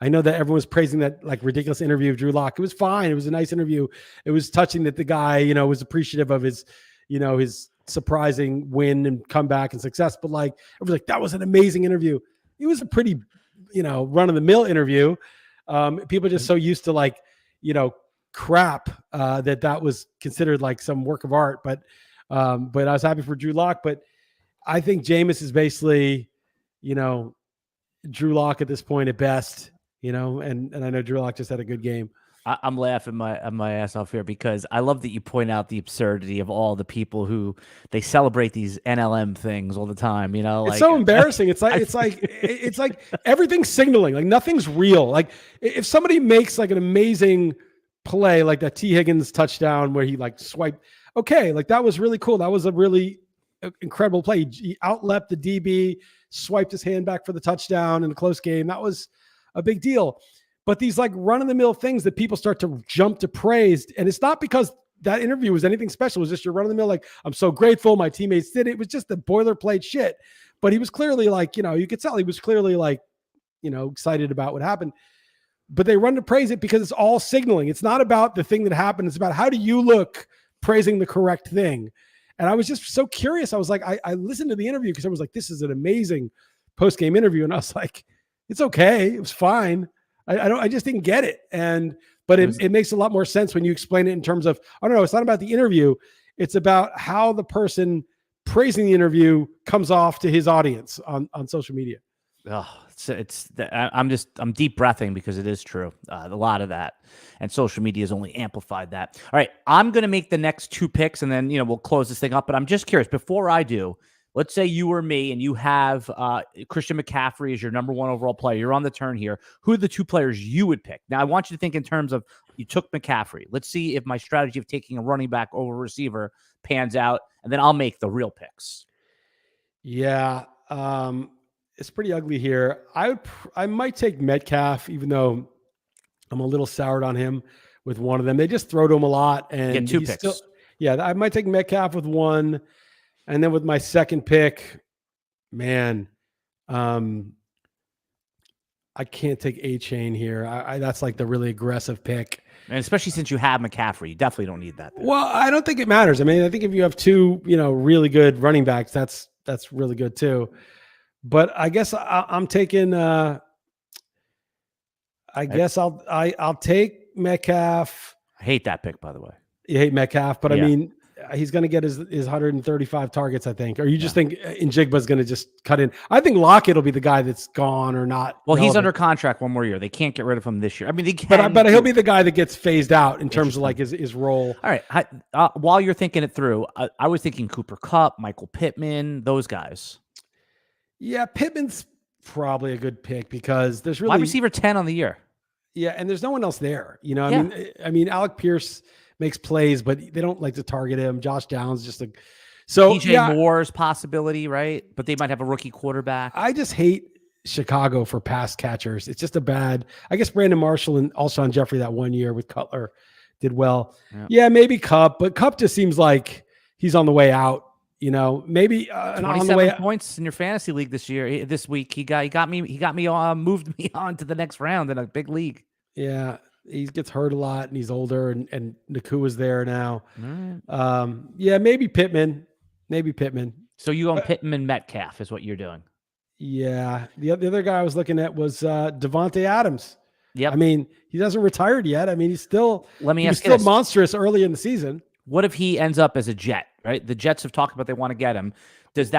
I know that everyone's praising that like ridiculous interview of Drew Lock. It was fine. It was a nice interview. It was touching that the guy, was appreciative of his, his surprising win and comeback and success. But like, it was like, that was an amazing interview. It was a pretty, run of the mill interview. People are just so used to like, crap that was considered like some work of art. But I was happy for Drew Lock. But I think Jameis is basically, Drew Lock at this point at best, and I know Drew Lock just had a good game. I'm laughing my ass off here because I love that you point out the absurdity of all the people who they celebrate these NLM things all the time. It's so embarrassing. It's like everything's signaling. Like nothing's real. Like if somebody makes like an amazing play, like that T. Higgins touchdown where he like swiped. Okay, like that was really cool. That was a really incredible play. He outleapt the DB, swiped his hand back for the touchdown in a close game. That was a big deal. But these like run-of-the-mill things that people start to jump to praise, and it's not because that interview was anything special. It was just your run-of-the-mill, like, I'm so grateful my teammates did it. It was just the boilerplate shit. But he was clearly like, you could tell he was clearly like, excited about what happened. But they run to praise it because it's all signaling. It's not about the thing that happened. It's about how do you look praising the correct thing. And I was just so curious. I was like, I listened to the interview because I was like, this is an amazing post-game interview. And I was like, it's okay. It was fine. I just didn't get it. But it makes a lot more sense when you explain it in terms of, I don't know, it's not about the interview. It's about how the person praising the interview comes off to his audience on social media. Oh, I'm deep breathing because it is true. A lot of that, and social media has only amplified that. All right, I'm going to make the next 2 picks, and then we'll close this thing up. But I'm just curious. Before I do, let's say you or me, and you have Christian McCaffrey as your number 1 overall player. You're on the turn here. Who are the 2 players you would pick? Now, I want you to think in terms of you took McCaffrey. Let's see if my strategy of taking a running back over a receiver pans out, and then I'll make the real picks. Yeah. it's pretty ugly here. I might take Metcalf, even though I'm a little soured on him with one of them. They just throw to him a lot, and Get 2 he's picks. still. Yeah, I might take Metcalf with one, and then with my second pick, man, I can't take A-Chain here. That's like the really aggressive pick. And especially since you have McCaffrey, you definitely don't need that there. Well, I don't think it matters. I mean, I think if you have two, really good running backs, that's really good too. But I guess I'm taking. I guess I'll take Metcalf. I hate that pick, by the way. You hate Metcalf, but Yeah. I mean, he's going to get his 135 targets, I think. Or you just think Njigba's going to just cut in? I think Lockett will be the guy that's gone or not. Well, he's relevant. under contract one more year. They can't get rid of him this year. I mean, they can. But he'll be the guy that gets phased out in terms of like his role. All right. While you're thinking it through, I was thinking Cooper Kupp, Michael Pittman, those guys. Yeah, Pittman's probably a good pick because there's really wide receiver 10 on the year. Yeah, and there's no one else there. I mean, Alec Pierce makes plays, but they don't like to target him. Josh Downs DJ Moore's possibility, right? But they might have a rookie quarterback. I just hate Chicago for pass catchers. It's just a bad. I guess Brandon Marshall and Alshon Jeffrey that one year with Cutler did well. Yeah, maybe Kupp, but Kupp just seems like he's on the way out. Maybe 27 points in your fantasy league this week. He got me moved me on to the next round in a big league. Yeah, he gets hurt a lot and he's older and Nakua's there now. Right. Yeah, maybe Pittman. So you on Pittman Metcalf is what you're doing. Yeah. The other guy I was looking at was Devontae Adams. Yep. I mean, he hasn't retired yet. I mean, he's still monstrous early in the season. What if he ends up as a Jet, right? The Jets have talked about they want to get him. Does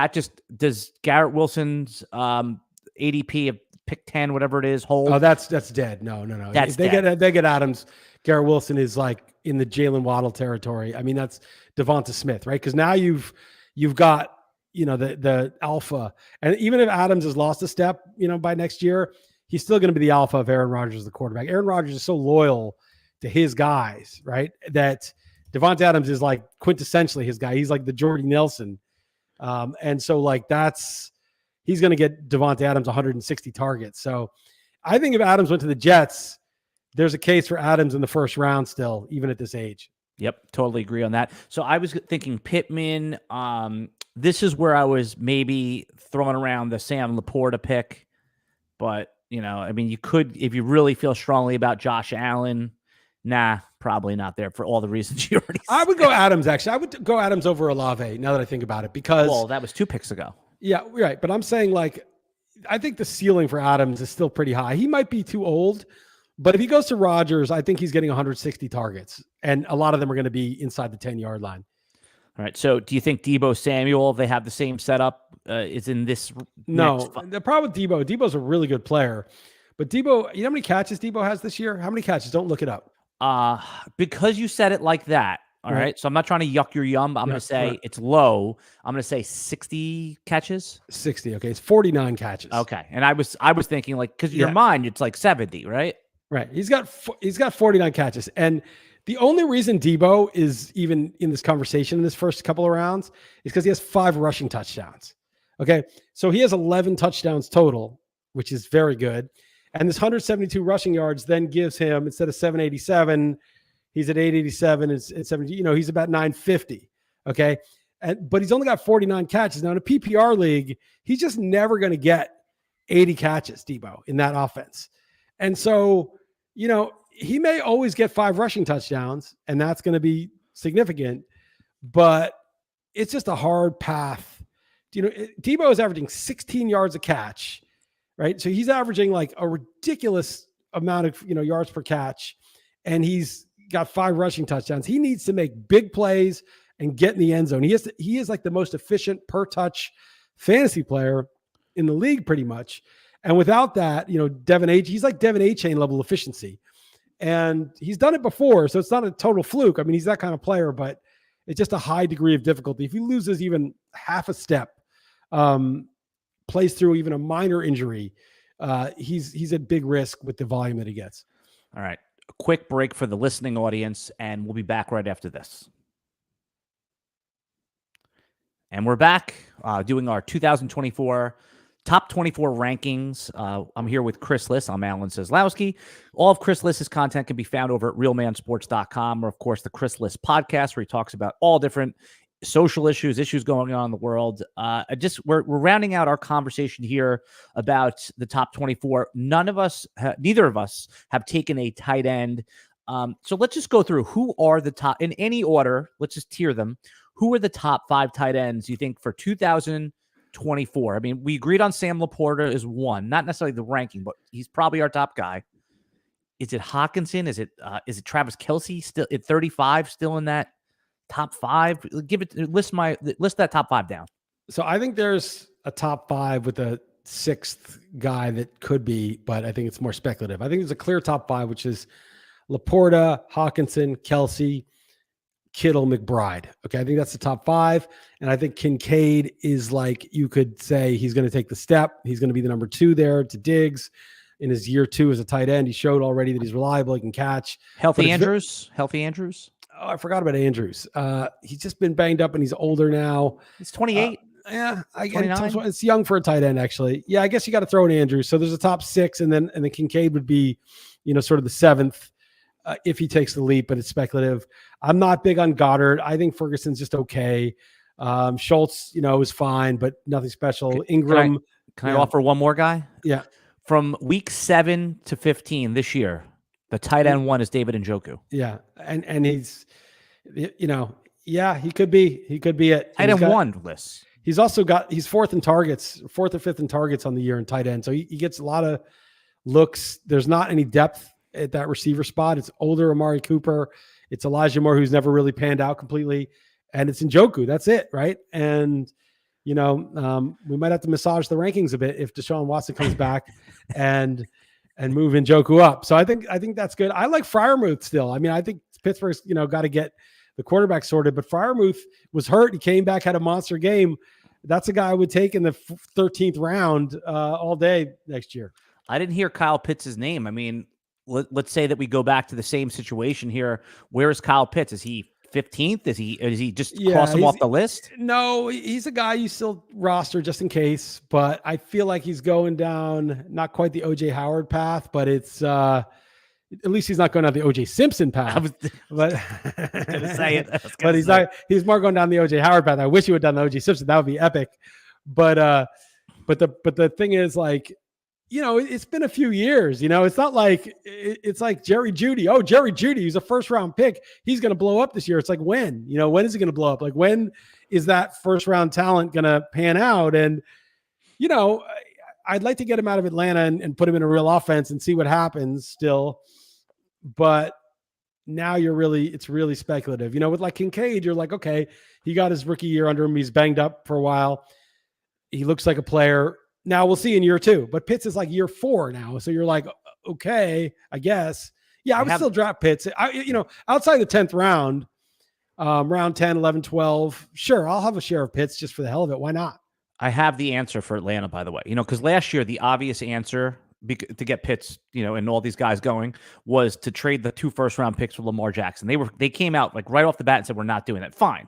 Garrett Wilson's ADP of pick 10, whatever it is, hold? Oh, that's dead. No. That's they get Adams. Garrett Wilson is like in the Jalen Waddle territory. I mean, that's Devonta Smith, right? Because now you've got the alpha, and even if Adams has lost a step, by next year, he's still going to be the alpha of Aaron Rodgers, the quarterback. Aaron Rodgers is so loyal to his guys, right? That Devonta Adams is like quintessentially his guy. He's like the Jordy Nelson. And so like he's going to get Devonta Adams 160 targets. So I think if Adams went to the Jets, there's a case for Adams in the first round still, even at this age. Yep. Totally agree on that. So I was thinking Pittman. This is where I was maybe throwing around the Sam Laporta pick, but I mean, you could, if you really feel strongly about Josh Allen, probably not there for all the reasons you already said. I would go Adams, actually. I would go Adams over Olave now that I think about it because... Well, that was 2 picks ago. Yeah, right. But I'm saying I think the ceiling for Adams is still pretty high. He might be too old, but if he goes to Rodgers, I think he's getting 160 targets. And a lot of them are going to be inside the 10-yard line. All right. So do you think Deebo Samuel, they have the same setup, is in this? No. The problem with Deebo's a really good player. But Deebo, you know how many catches Deebo has this year? How many catches? Don't look it up. Because you said it like that. All right. So I'm not trying to yuck your yum. But I'm going to say it's low. I'm going to say 60 catches. 60. Okay. It's 49 catches. Okay. And I was thinking because your mind, it's like 70, right? Right. He's got 49 catches. And the only reason Deebo is even in this conversation in this first couple of rounds is because he has 5 rushing touchdowns. Okay. So he has 11 touchdowns total, which is very good. And this 172 rushing yards then gives him, instead of 787, he's at 887. It's 70. He's about 950. Okay. But he's only got 49 catches. Now in a PPR league, he's just never going to get 80 catches, Deebo, in that offense. And so, he may always get 5 rushing touchdowns, and that's going to be significant, but it's just a hard path. Deebo is averaging 16 yards a catch, right? So he's averaging like a ridiculous amount of, yards per catch, and he's got 5 rushing touchdowns. He needs to make big plays and get in the end zone. He is like the most efficient per touch fantasy player in the league pretty much. And without that, he's like Devin A-Chain level efficiency. And he's done it before, so it's not a total fluke. I mean, he's that kind of player, but it's just a high degree of difficulty. If he loses even half a step, plays through even a minor injury, he's at big risk with the volume that he gets. All right. A quick break for the listening audience, and we'll be back right after this. And we're back doing our 2024 top 24 rankings. I'm here with Chris Liss. I'm Alan Seslowsky. All of Chris Liss's content can be found over at realmansports.com, or of course the Chris Liss podcast, where he talks about all different social issues going on in the world. We're rounding out our conversation here about the top 24. Neither of us have taken a tight end. So let's just go through who are the top in any order. Let's just tier them. Who are the top 5 tight ends you think for 2024? I mean, we agreed on Sam Laporta is one, not necessarily the ranking, but he's probably our top guy. Is it Hawkinson? Is it Travis Kelce still at 35, still in that top 5? List that top 5 down. So I think there's a top 5 with a 6th guy that could be, but I think it's more speculative. I think there's a clear top 5, which is Laporta, Hawkinson, Kelce, Kittle, McBride. Okay, I think that's the top 5. And I think Kincaid is like, you could say he's going to take the step. He's going to be the number 2 there to Diggs in his year 2 as a tight end. He showed already that he's reliable. He can catch. Healthy Andrews. Oh, I forgot about Andrews. He's just been banged up and he's older now. He's 28. Yeah, it's young for a tight end, actually. Yeah, I guess you got to throw in Andrews. So there's a top 6, and then Kincaid would be, sort of the 7th if he takes the leap, but it's speculative. I'm not big on Goddard. I think Ferguson's just okay. Schultz, is fine, but nothing special. Ingram. Can I offer one more guy? Yeah. From week 7 to 15 this year, the tight end 1 is David Njoku. Yeah, and he's, he could be it. Tight end 1 list. He's also he's 4th or 5th in targets on the year in tight end. So he gets a lot of looks. There's not any depth at that receiver spot. It's older Amari Cooper. It's Elijah Moore, who's never really panned out completely. And it's Njoku. That's it, right? And, we might have to massage the rankings a bit if Deshaun Watson comes back and move Njoku up. So I think that's good. I like Freiermuth still. I mean, I think Pittsburgh's, got to get the quarterback sorted, but Freiermuth was hurt. He came back, had a monster game. That's a guy I would take in the 13th round all day next year. I didn't hear Kyle Pitts' name. I mean, let's say that we go back to the same situation here. Where is Kyle Pitts? Is he 15th? Is he just cross him off the list? No, he's a guy you still roster just in case, but I feel like he's going down not quite the OJ Howard path, but it's at least he's not going down the OJ Simpson path. I was gonna say it. But he's more going down the OJ Howard path. I wish he would have done the OJ Simpson. That would be epic. But the thing is, like, it's been a few years, it's not like it's like Jerry Jeudy. Oh, Jerry Jeudy, he's a 1st round pick. He's going to blow up this year. It's like, when is he going to blow up? Like, when is that 1st round talent going to pan out? And, I'd like to get him out of Atlanta and put him in a real offense and see what happens still. But now it's really speculative, with like Kincaid, you're like, okay, he got his rookie year under him. He's banged up for a while. He looks like a player. Now we'll see in year 2, but Pitts is like year 4 now. So you're like, okay, I guess. Yeah, I would still draft Pitts. Outside the 10th round, round 10, 11, 12, sure, I'll have a share of Pitts just for the hell of it. Why not? I have the answer for Atlanta, by the way. Because last year, the obvious answer to get Pitts, and all these guys going was to trade the 2 first-round picks for Lamar Jackson. They came out like right off the bat and said, we're not doing that. Fine.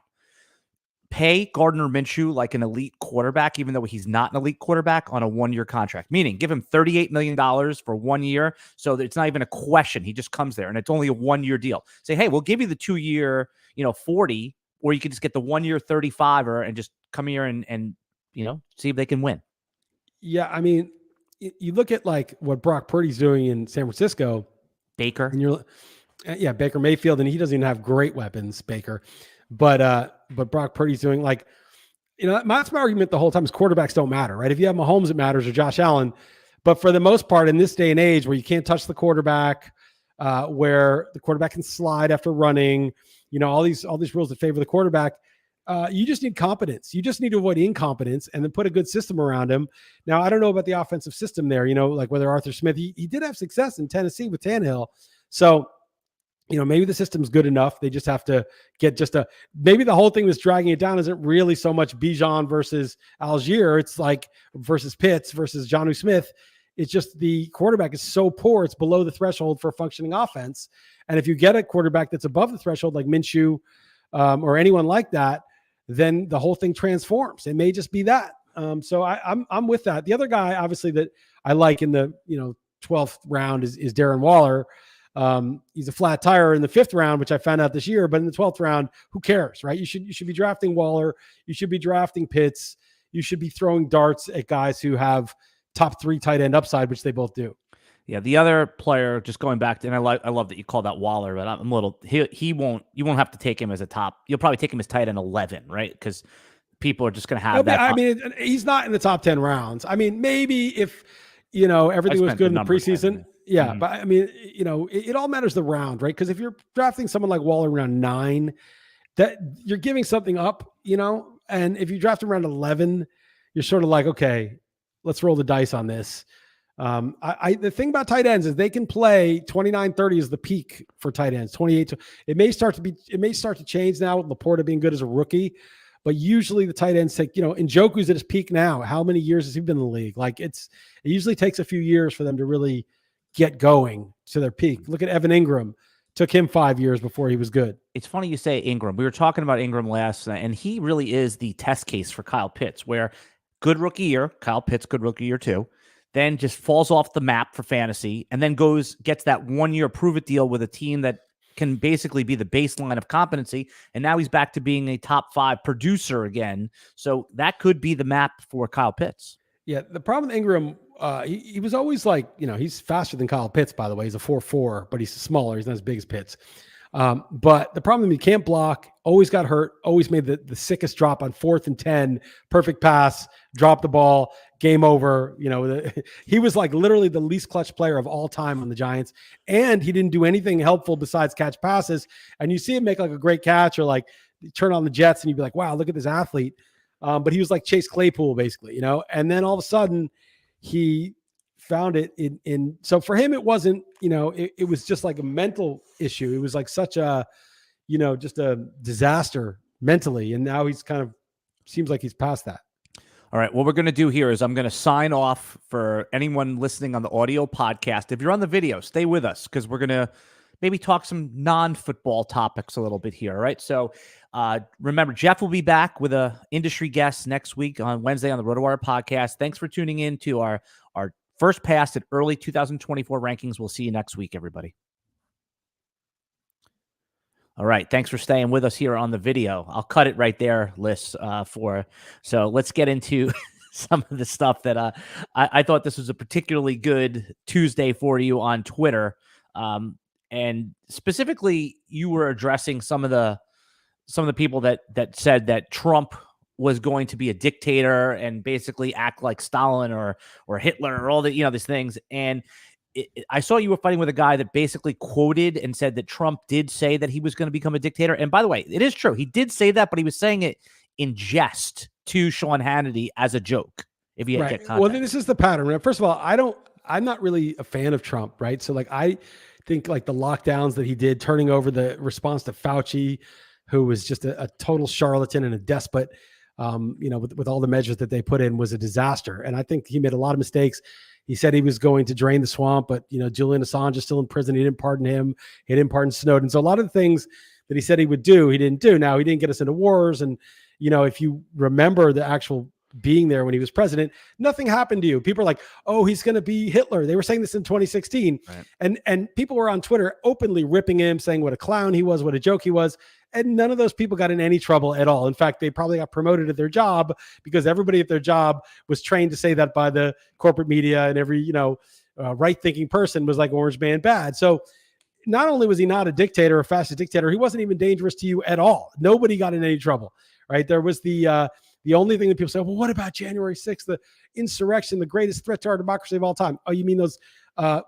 Pay Gardner Minshew like an elite quarterback, even though he's not an elite quarterback, on a 1-year contract, meaning give him $38 million for 1 year. So that it's not even a question. He just comes there and it's only a 1-year deal. Say, hey, we'll give you the 2-year, 40, or you can just get the 1 year 35 and just come here and see if they can win. Yeah. I mean, you look at like what Brock Purdy's doing in San Francisco, Baker, and Baker Mayfield, and he doesn't even have great weapons, Baker. But Brock Purdy's doing, like, that's my argument the whole time is quarterbacks don't matter, right? If you have Mahomes, it matters, or Josh Allen. But for the most part, in this day and age where you can't touch the quarterback, where the quarterback can slide after running, all these rules that favor the quarterback, you just need competence. You just need to avoid incompetence and then put a good system around him. Now, I don't know about the offensive system there, like whether Arthur Smith, he did have success in Tennessee with Tannehill. So, maybe the system's good enough. They just have to get maybe the whole thing that's dragging it down isn't really so much Bijan versus Algier. It's like versus Pitts versus Jonnu Smith. It's just the quarterback is so poor. It's below the threshold for a functioning offense. And if you get a quarterback that's above the threshold, like Minshew or anyone like that, then the whole thing transforms. It may just be that. So I'm with that. The other guy, obviously, that I like in the 12th round is Darren Waller. He's a flat tire in the 5th round, which I found out this year, but in the 12th round, who cares, right? You should be drafting Waller. You should be drafting Pitts. You should be throwing darts at guys who have top 3 tight end upside, which they both do. Yeah, the other player, just going back to, and I love that you called that Waller, but I'm a little, you won't have to take him as a top. You'll probably take him as tight end 11, right? Because people are just going to have that. I mean, he's not in the top 10 rounds. I mean, maybe if, everything was good in the preseason. Yeah. Mm-hmm. But I mean, it all matters the round, right? Because if you're drafting someone like Waller around 9, that you're giving something up, and if you draft him around 11, you're sort of like, okay, let's roll the dice on this. The thing about tight ends is they can play 29, 30 is the peak for tight ends. 28, it may start to change now with Laporta being good as a rookie, but usually the tight ends take, Njoku's at his peak now. How many years has he been in the league? Like it usually takes a few years for them to really get going to their peak. Look at Evan Ingram. Took him 5 years before he was good. It's funny you say Ingram. We were talking about Ingram last night, and he really is the test case for Kyle Pitts, where good rookie year, Kyle Pitts, good rookie year too, then just falls off the map for fantasy, and then gets that 1-year prove-it deal with a team that can basically be the baseline of competency, and now he's back to being a top 5 producer again. So that could be the map for Kyle Pitts. Yeah, the problem with Ingram, he was always like, he's faster than Kyle Pitts, by the way. He's a 4.4, but he's smaller. He's not as big as Pitts. But the problem, he can't block, always got hurt, always made the sickest drop on 4th and 10, perfect pass, drop the ball, game over. He was like literally the least clutch player of all time on the Giants. And he didn't do anything helpful besides catch passes. And you see him make like a great catch or like turn on the Jets and you'd be like, wow, look at this athlete. But he was like Chase Claypool, basically, and then all of a sudden he found it in so for him, it wasn't, it was just like a mental issue. It was like such a, just a disaster mentally. And now he's kind of seems like he's past that. All right. What we're going to do here is I'm going to sign off for anyone listening on the audio podcast. If you're on the video, stay with us because we're going to maybe talk some non-football topics a little bit here. All right. So remember, Jeff will be back with a industry guest next week on Wednesday on the RotoWire podcast. Thanks for tuning in to our first pass at early 2024 rankings. We'll see you next week, everybody. All right. Thanks for staying with us here on the video. I'll cut it right there, Liss, so let's get into some of the stuff that I thought this was a particularly good Tuesday for you on Twitter. And specifically, you were addressing some of the people that said that Trump was going to be a dictator and basically act like Stalin or Hitler or all the these things. And I saw you were fighting with a guy that basically quoted and said that Trump did say that he was going to become a dictator. And by the way, it is true. He did say that, but he was saying it in jest to Sean Hannity as a joke. If you get context. Well, this is the pattern. First of all, I'm not really a fan of Trump, right? So like I think like the lockdowns that he did, turning over the response to Fauci, who was just a total charlatan and a despot, with all the measures that they put in, was a disaster. And I think he made a lot of mistakes. He said he was going to drain the swamp, but Julian Assange is still in prison. He didn't pardon him. He didn't pardon Snowden. So a lot of the things that he said he would do, he didn't do. Now, he didn't get us into wars. And, if you remember the actual being there when he was president, nothing happened to you. People are like, oh, he's going to be Hitler. They were saying this in 2016. Right. And people were on Twitter openly ripping him, saying what a clown he was, what a joke he was. And none of those people got in any trouble at all. In fact, they probably got promoted at their job because everybody at their job was trained to say that by the corporate media, and every, right-thinking person was like Orange Man bad. So not only was he not a dictator, a fascist dictator, he wasn't even dangerous to you at all. Nobody got in any trouble, right? There was the only thing that people say, well, what about January 6th, the insurrection, the greatest threat to our democracy of all time? Oh, you mean those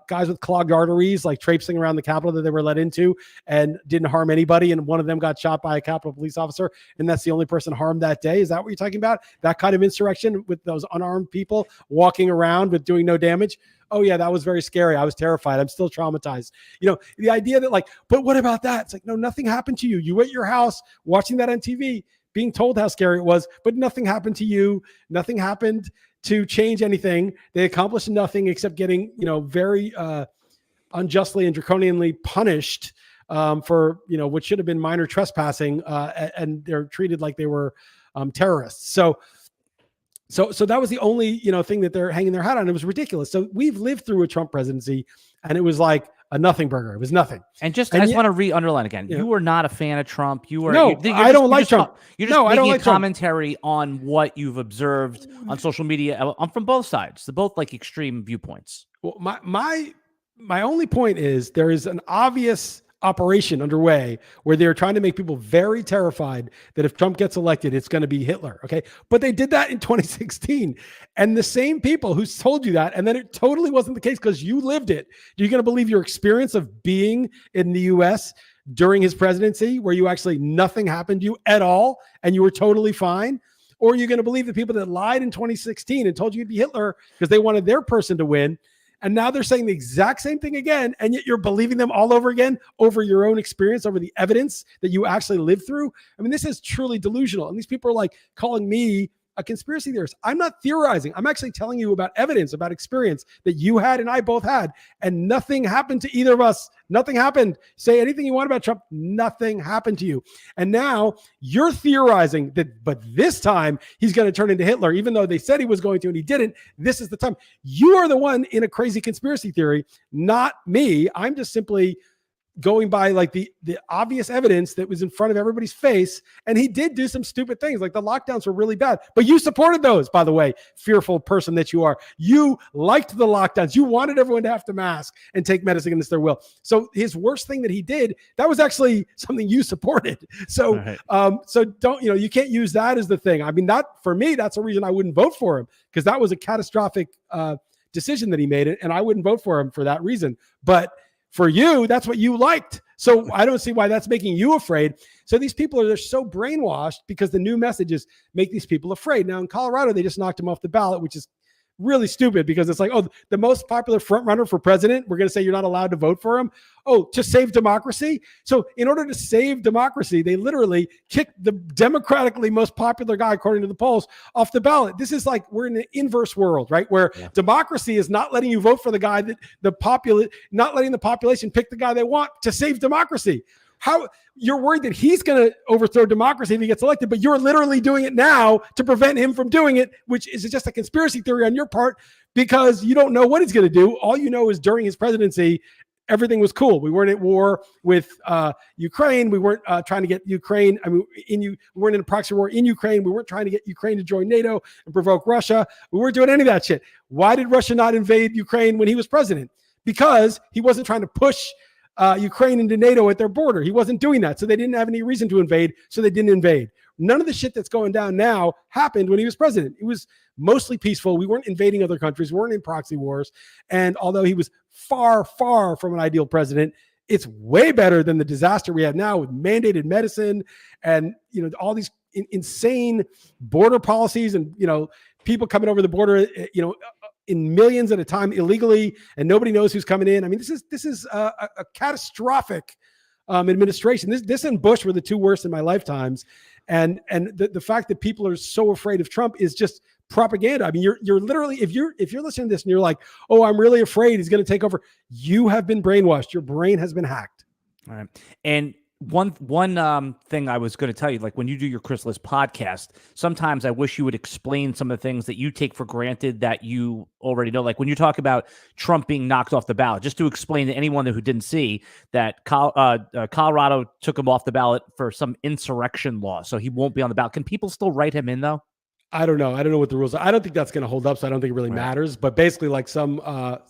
guys with clogged arteries, like traipsing around the Capitol that they were let into and didn't harm anybody, and one of them got shot by a Capitol police officer, and that's the only person harmed that day? Is that what you're talking about? That kind of insurrection with those unarmed people walking around with doing no damage? Oh yeah, that was very scary. I was terrified. I'm still traumatized. The idea that like, but what about that? It's like, no, nothing happened to you. You were at your house watching that on TV, being told how scary it was, but nothing happened to you. Nothing happened to change anything. They accomplished nothing except getting, very unjustly and draconianly punished for, what should have been minor trespassing, and they're treated like they were terrorists. So So that was the only, thing that they're hanging their hat on. It was ridiculous. So we've lived through a Trump presidency, and it was like a nothing burger. It was nothing. I just want to underline again. You were not a fan of Trump. I don't like Trump. You're just making a commentary on what you've observed on social media. I'm from both sides. They're both like extreme viewpoints. Well, my only point is there is an obvious operation underway where they're trying to make people very terrified that if Trump gets elected, it's going to be Hitler. Okay. But they did that in 2016. And the same people who told you that, and then it totally wasn't the case because you lived it. You're going to believe your experience of being in the US during his presidency, where you actually nothing happened to you at all and you were totally fine? Or are you going to believe the people that lied in 2016 and told you you'd be Hitler because they wanted their person to win? And now they're saying the exact same thing again, and yet you're believing them all over again over your own experience, over the evidence that you actually lived through. I mean, this is truly delusional. And these people are like calling me a conspiracy theorist. I'm not theorizing. I'm actually telling you about evidence, about experience that you had and I both had, and nothing happened to either of us. Nothing happened. Say anything you want about Trump. Nothing happened to you. And now you're theorizing that, but this time he's going to turn into Hitler, even though they said he was going to and he didn't. This is the time. You are the one in a crazy conspiracy theory, not me. I'm just simply going by like the obvious evidence that was in front of everybody's face. And he did do some stupid things. Like the lockdowns were really bad, but you supported those, by the way, fearful person that you are. You liked the lockdowns. You wanted everyone to have to mask and take medicine against their will. So his worst thing that he did, that was actually something you supported. So, right. So don't, you can't use that as the thing. I mean, that for me, that's a reason I wouldn't vote for him, because that was a catastrophic decision that he made, and I wouldn't vote for him for that reason. But for you, that's what you liked. So I don't see why that's making you afraid. So these people they're so brainwashed because the new messages make these people afraid. Now in Colorado, they just knocked him off the ballot, which is really stupid because it's like, oh, the most popular front runner for president, we're going to say you're not allowed to vote for him. Oh, to save democracy. So in order to save democracy, they literally kicked the democratically most popular guy, according to the polls, off the ballot. This is like, we're in an inverse world, right? Where democracy is not letting you vote for the guy that not letting the population pick the guy they want to save democracy. How you're worried that he's going to overthrow democracy if he gets elected, but you're literally doing it now to prevent him from doing it, which is just a conspiracy theory on your part because you don't know what he's going to do. All you know is during his presidency, everything was cool. We weren't at war with Ukraine. We weren't trying to get Ukraine. I mean, we weren't in a proxy war in Ukraine. We weren't trying to get Ukraine to join NATO and provoke Russia. We weren't doing any of that shit. Why did Russia not invade Ukraine when he was president? Because he wasn't trying to push Ukraine into NATO at their border. He wasn't doing that. So they didn't have any reason to invade. So they didn't invade. None of the shit that's going down now happened when he was president. It was mostly peaceful. We weren't invading other countries. We weren't in proxy wars. And although he was far, far from an ideal president, it's way better than the disaster we have now with mandated medicine and, all these insane border policies and, people coming over the border, in millions at a time illegally, and nobody knows who's coming in. I mean, this is a catastrophic administration. This and Bush were the two worst in my lifetimes, and the fact that people are so afraid of Trump is just propaganda. I mean, you're literally if you're listening to this and you're like, oh, I'm really afraid he's going to take over. You have been brainwashed. Your brain has been hacked. All right, and one thing I was going to tell you, like when you do your Chris Liss podcast, sometimes I wish you would explain some of the things that you take for granted that you already know. Like when you talk about Trump being knocked off the ballot, just to explain to anyone who didn't see that Colorado took him off the ballot for some insurrection law, so he won't be on the ballot. Can people still write him in though? I don't know. I don't know what the rules are. I don't think that's going to hold up, so I don't think it really matters. But basically, like some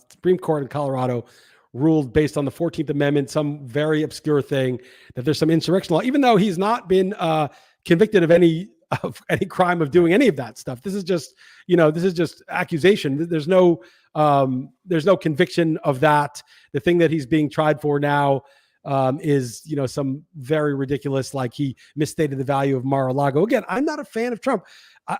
Supreme Court in Colorado ruled based on the 14th Amendment, some very obscure thing, that there's some insurrection law, even though he's not been convicted of any crime of doing any of that stuff. This is just, accusation. There's no conviction of that. The thing that he's being tried for now is, some very ridiculous, like he misstated the value of Mar-a-Lago. Again, I'm not a fan of Trump.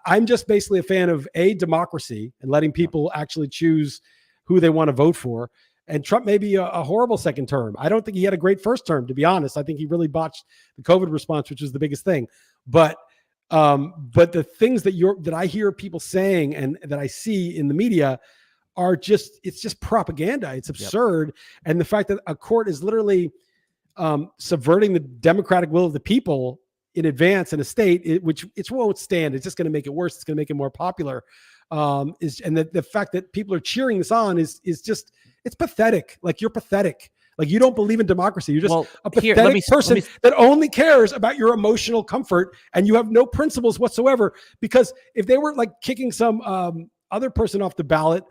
I'm just basically a fan of democracy and letting people actually choose who they want to vote for. And Trump may be a horrible second term. I don't think he had a great first term, to be honest. I think he really botched the COVID response, which was the biggest thing. But the things that I hear people saying and that I see in the media are it's just propaganda. It's absurd. Yep. And the fact that a court is literally subverting the democratic will of the people, in advance in a state, which it won't stand. It's just going to make it worse. It's going to make it more popular. And the fact that people are cheering this on is just, it's pathetic. Like, you're pathetic. Like, you don't believe in democracy. You're just a pathetic person that only cares about your emotional comfort, and you have no principles whatsoever. Because if they were like kicking some other person off the ballot,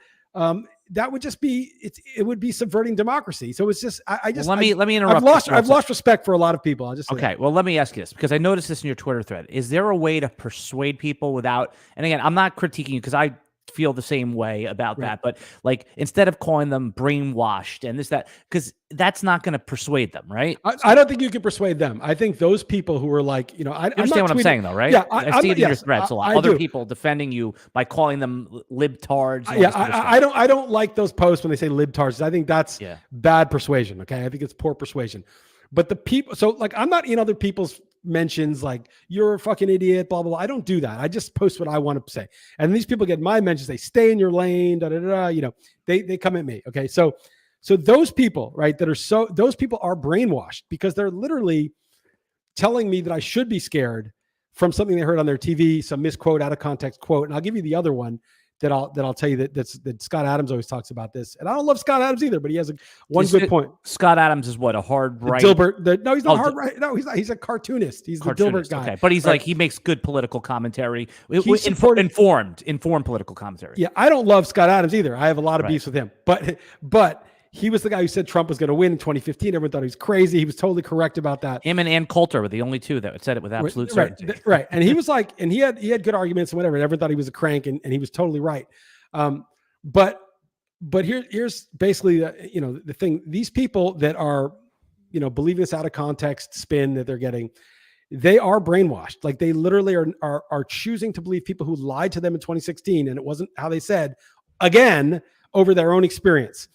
that would just be, it would be subverting democracy. So it's just, let me interrupt. I've lost respect for a lot of people. I'll just say okay. that. Well, let me ask you this, because I noticed this in your Twitter thread. Is there a way to persuade people without, and again, I'm not critiquing you because I feel the same way about that, but like, instead of calling them brainwashed and this, that, because that's not going to persuade them, right? I don't think you can persuade them. I think those people who are like, I understand what I'm saying though, right? Yeah, I see it in your threads a lot. Other people defending you by calling them libtards. Yeah, I don't like those posts when they say libtards. I think that's bad persuasion. Okay, I think it's poor persuasion. But the people, so like, I'm not in other people's mentions like, you're a fucking idiot, blah, blah, blah. I don't do that. I just post what I want to say. And these people get my mentions. They stay in your lane, da, da, da, they come at me. Okay. So those people, right, those people are brainwashed because they're literally telling me that I should be scared from something they heard on their TV, some misquote, out of context quote. And I'll give you the other one that I'll tell you that Scott Adams always talks about this. And I don't love Scott Adams either, but he has one good point. Scott Adams is what, a hard right? No, he's not hard right. No, he's not. He's a cartoonist. He's the Dilbert guy. Okay. But he's like, he makes good political commentary. Informed political commentary. Yeah, I don't love Scott Adams either. I have a lot of beefs with him. But he was the guy who said Trump was going to win in 2015. Everyone thought he was crazy. He was totally correct about that. Him and Ann Coulter were the only two that said it with absolute certainty. Right. And he was like, and he had good arguments and whatever. And everyone thought he was a crank, and he was totally right. But here's basically the thing. These people that are, believing this out of context spin that they're getting, they are brainwashed. Like, they literally are choosing to believe people who lied to them in 2016, and it wasn't how they said, again, over their own experience.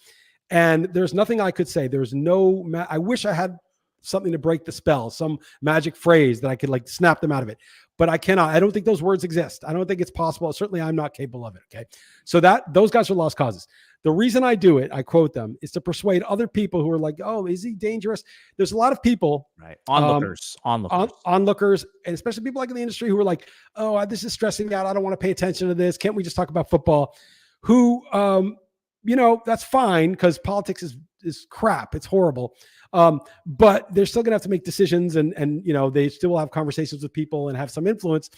And there's nothing I could say. There's no, I wish I had something to break the spell, some magic phrase that I could like snap them out of it, but I cannot. I don't think those words exist. I don't think it's possible. Certainly I'm not capable of it. Okay. So those guys are lost causes. The reason I do it, I quote them, is to persuade other people who are like, oh, is he dangerous? There's a lot of people, right? Onlookers, and especially people like in the industry who are like, oh, this is stressing me out. I don't want to pay attention to this. Can't we just talk about football? Who, that's fine because politics is crap. It's horrible. But they're still going to have to make decisions and they still will have conversations with people and have some influence.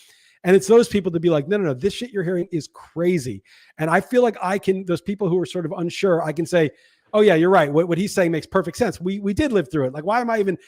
And it's those people to be like, no, this shit you're hearing is crazy. And I feel like those people who are sort of unsure, I can say, oh yeah, you're right. What he's saying makes perfect sense. We did live through it. Like, why am I even,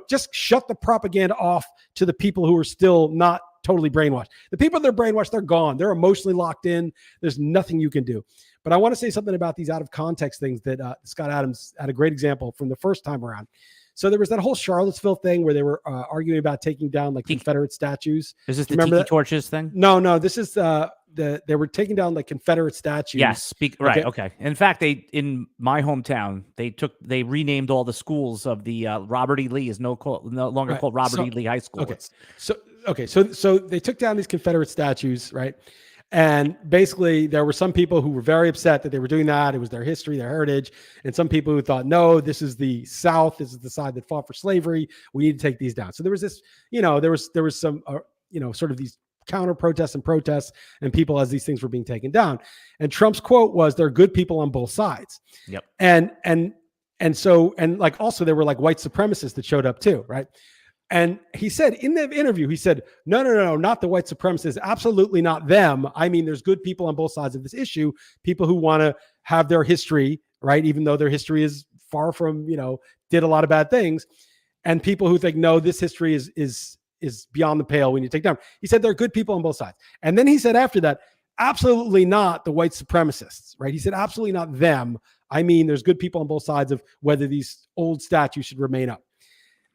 just shut the propaganda off to the people who are still not totally brainwashed. The people that are brainwashed, they're gone. They're emotionally locked in. There's nothing you can do. But I want to say something about these out of context things that Scott Adams had a great example from the first time around. So there was that whole Charlottesville thing where they were arguing about taking down like Confederate statues. Is this the Tiki Torches thing? No. This is they were taking down like Confederate statues. Yes, right. Okay. In fact, in my hometown, they renamed all the schools of the Robert E. Lee is no longer called Robert E. Lee High School. Okay. So they took down these Confederate statues, right? And basically, there were some people who were very upset that they were doing that. It was their history, their heritage. And some people who thought, no, this is the South. This is the side that fought for slavery. We need to take these down. So there was this, there was some, sort of these counter protests and people as these things were being taken down. And Trump's quote was, there are good people on both sides. Yep. And like also there were like white supremacists that showed up too, right? And he said in the interview, he said, no, not the white supremacists. Absolutely not them. I mean, there's good people on both sides of this issue, people who want to have their history, right? Even though their history is far from, did a lot of bad things. And people who think, no, this history is beyond the pale. We need to take down. He said there are good people on both sides. And then he said after that, absolutely not the white supremacists, right? He said, absolutely not them. I mean, there's good people on both sides of whether these old statues should remain up.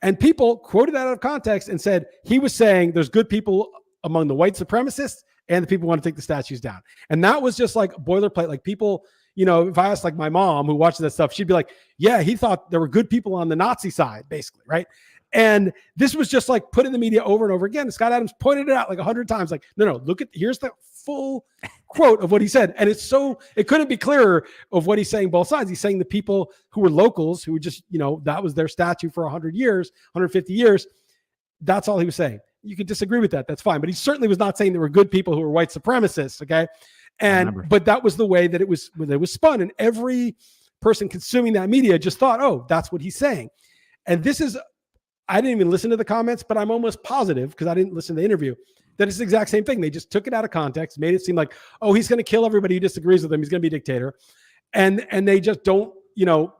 And people quoted that out of context and said he was saying there's good people among the white supremacists and the people who want to take the statues down. And that was just like boilerplate. Like people, if I asked like my mom who watches that stuff, she'd be like, yeah, he thought there were good people on the Nazi side, basically, right? And this was just like put in the media over and over again. Scott Adams pointed it out like 100 times. Like, no, here's the full quote of what he said. And it couldn't be clearer of what he's saying both sides. He's saying the people who were locals, who were just, that was their statue for 100 years, 150 years. That's all he was saying. you can disagree with that. That's fine. But he certainly was not saying there were good people who were white supremacists. Okay. But that was the way that it was spun. And every person consuming that media just thought, oh, that's what he's saying. And I didn't even listen to the comments, but I'm almost positive, because I didn't listen to the interview, that it's the exact same thing. They just took it out of context, made it seem like, oh, he's going to kill everybody who disagrees with him. He's going to be a dictator. And they just don't,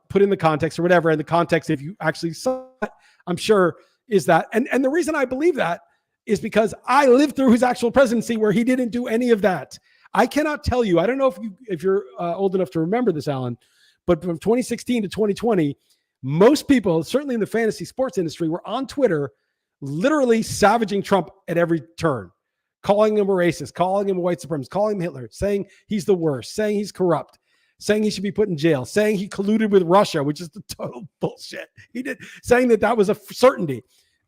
put in the context or whatever. And the context, if you actually saw it, I'm sure is that. And the reason I believe that is because I lived through his actual presidency where he didn't do any of that. I cannot tell you, I don't know if you're old enough to remember this, Alan, but from 2016 to 2020, most people, certainly in the fantasy sports industry, were on Twitter literally savaging Trump at every turn, calling him a racist, calling him a white supremacist, calling him Hitler, saying he's the worst, saying he's corrupt, saying he should be put in jail, saying he colluded with Russia, which is the total bullshit. He did, saying that was a certainty.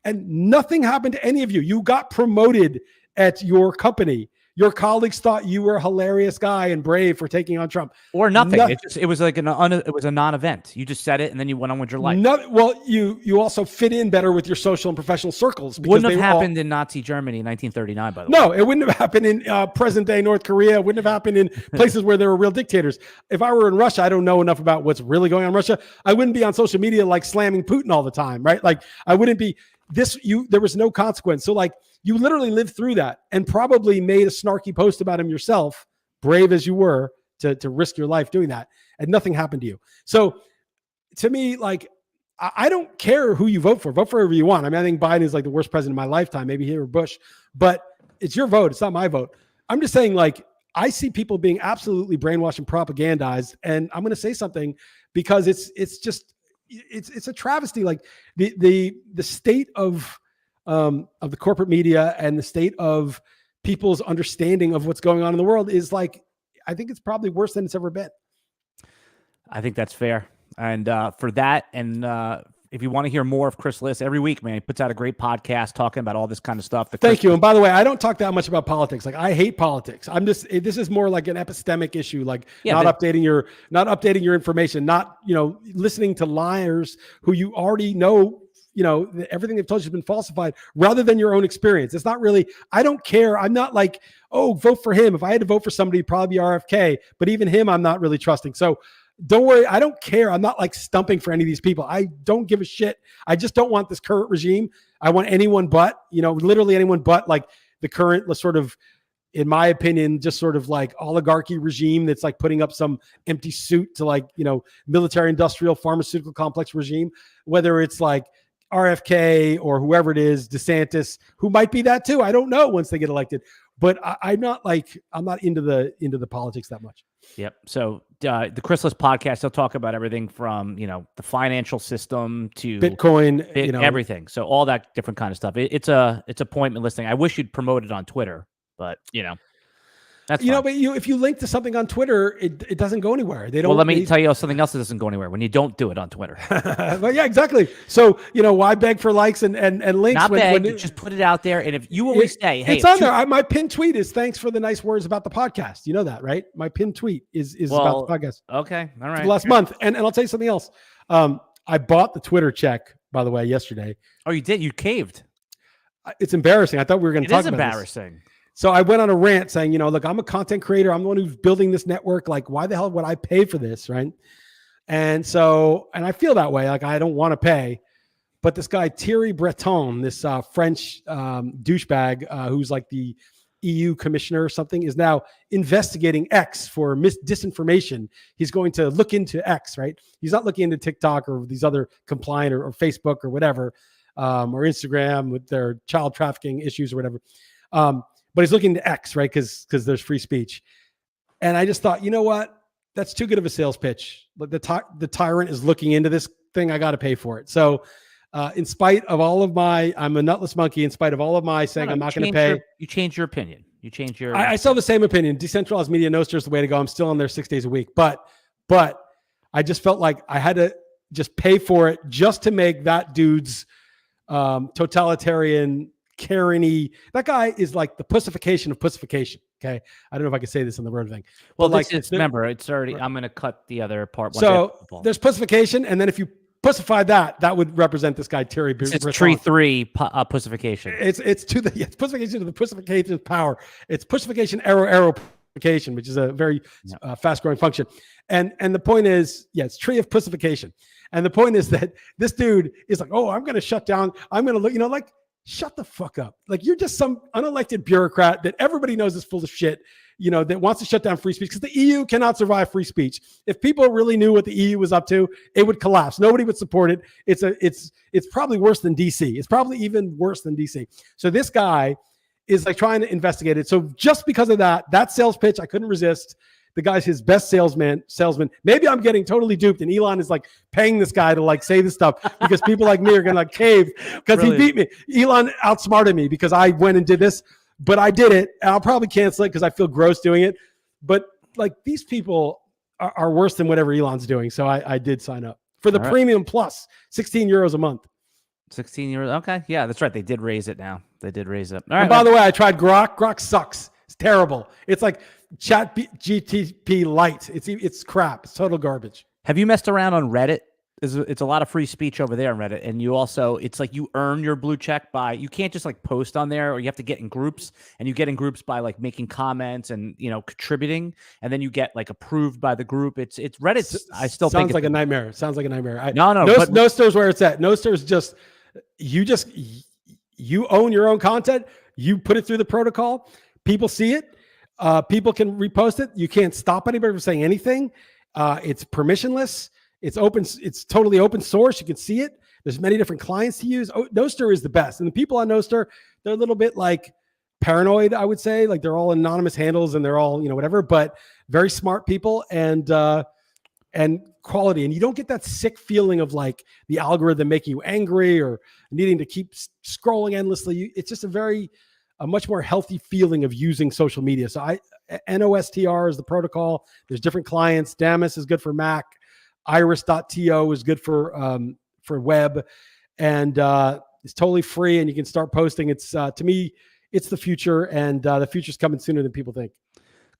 And nothing happened to any of you. You got promoted at your company. Your colleagues thought you were a hilarious guy and brave for taking on Trump. Or nothing. It was like it was a non-event. You just said it and then you went on with your life. Well, you also fit in better with your social and professional circles. Wouldn't have happened in Nazi Germany in 1939, by the way. No, it wouldn't have happened in present-day North Korea. It wouldn't have happened in places where there were real dictators. If I were in Russia, I don't know enough about what's really going on in Russia. I wouldn't be on social media like slamming Putin all the time, right? Like I wouldn't be there was no consequence. So like, you literally lived through that and probably made a snarky post about him yourself, brave as you were to risk your life doing that, and nothing happened to you. So to me, like, I don't care who you vote for. Vote for whoever you want. I mean, I think Biden is like the worst president of my lifetime, maybe he or Bush, but it's your vote. It's not my vote. I'm just saying, like, I see people being absolutely brainwashed and propagandized, and I'm going to say something because it's a travesty. Like the state of the corporate media and the state of people's understanding of what's going on in the world is like, I think it's probably worse than it's ever been. I think that's fair. And for that, and if you want to hear more of Chris Liss every week, man, he puts out a great podcast talking about all this kind of stuff. Thank you. And by the way, I don't talk that much about politics. Like, I hate politics. This is more like an epistemic issue, like not updating your information, not, listening to liars who you already know, everything they've told you has been falsified rather than your own experience. It's not really, I don't care. I'm not like, oh, vote for him. If I had to vote for somebody, it'd probably be RFK, but even him, I'm not really trusting. So don't worry. I don't care. I'm not like stumping for any of these people. I don't give a shit. I just don't want this current regime. I want anyone but, literally anyone but like the current sort of, in my opinion, just sort of like oligarchy regime that's like putting up some empty suit to like, military, industrial, pharmaceutical complex regime, whether it's like RFK or whoever it is, DeSantis, who might be that too. I don't know once they get elected, but I'm not into the politics that much. Yep. So the Chris Liss podcast, they'll talk about everything from, the financial system to Bitcoin, everything. So all that different kind of stuff. It's appointment listing. I wish you'd promote it on Twitter, but that's fine. But if you link to something on Twitter, it doesn't go anywhere. They don't. Well, let me tell you something else that doesn't go anywhere when you don't do it on Twitter. But yeah, exactly. So why beg for likes and links? Not beg, just put it out there. And if you always say, "Hey, it's on there," my pinned tweet is thanks for the nice words about the podcast. You know that, right? My pinned tweet is about the podcast. Okay, all right. Last month, and I'll tell you something else. I bought the Twitter check, by the way, yesterday. Oh, you did? You caved? It's embarrassing. I thought we were going to talk about this. It is embarrassing. So I went on a rant saying, look, I'm a content creator. I'm the one who's building this network. Like, why the hell would I pay for this, right? And I feel that way. Like, I don't want to pay. But this guy, Thierry Breton, this French douchebag who's like the EU commissioner or something, is now investigating X for disinformation. He's going to look into X, right? He's not looking into TikTok or these other compliant or Facebook or whatever, or Instagram with their child trafficking issues or whatever. But he's looking to X, right? Because there's free speech. And I just thought, you know what? That's too good of a sales pitch. Like the tyrant is looking into this thing. I got to pay for it. So in spite of all of I'm a nutless monkey, in spite of all of my saying I'm not going to pay. You change your opinion. You change your. I still have the same opinion. Decentralized media Nostr is the way to go. I'm still on there 6 days a week. But I just felt like I had to just pay for it just to make that dude's totalitarian, Karen-y. That guy is like the pussification of pussification. Okay. I don't know if I can say this in the word thing. Well, remember, it's already, I'm going to cut the other part. So there's pussification. And then if you pussify that would represent this guy, Terry. It's tree 3 pussification. It's pussification to the pussification power. It's pussification arrowification, which is a very fast growing function. And the point is, it's tree of pussification. And the point is that this dude is like, oh, I'm going to shut down. I'm going to look, like, shut the fuck up. Like, you're just some unelected bureaucrat that everybody knows is full of shit, that wants to shut down free speech, because the EU cannot survive free speech. If people really knew what the EU was up to, it would collapse. Nobody would support it. It's probably worse than DC. It's probably even worse than DC. So this guy is like trying to investigate it. So just because of that sales pitch, I couldn't resist. The guy's his best salesman. Maybe I'm getting totally duped, and Elon is like paying this guy to like say this stuff because people like me are gonna like cave because he beat me. Elon outsmarted me because I went and did this, but I did it. And I'll probably cancel it because I feel gross doing it. But like, these people are worse than whatever Elon's doing. So I did sign up for the premium plus, €16 a month. 16 euros. Okay. Yeah, that's right. They did raise it now. They did raise it. All right. And by the way, I tried Grok. Grok sucks. It's terrible. It's like Chat GTP light. It's crap. It's total garbage. Have you messed around on Reddit? It's a lot of free speech over there on Reddit, and you also, it's like you earn your blue check by, you can't just like post on there, or you have to get in groups, and you get in groups by like making comments and contributing, and then you get like approved by the group. It's Reddit. I still think sounds like a nightmare. Sounds like a nightmare. No Store's where it's at. No Store's just you own your own content. You put it through the protocol. People see it. People can repost it. You can't stop anybody from saying anything. It's permissionless. It's open. It's totally open source. You can see it. There's many different clients to use. Nostr is the best. And the people on Nostr, they're a little bit like paranoid, I would say. Like, they're all anonymous handles and they're all, whatever, but very smart people and quality. And you don't get that sick feeling of like the algorithm making you angry or needing to keep scrolling endlessly. It's just a much more healthy feeling of using social media. So NOSTR is the protocol. There's different clients. Damus is good for Mac. Iris.to is good for web, and it's totally free, and you can start posting. It's to me, it's the future, and the future's coming sooner than people think.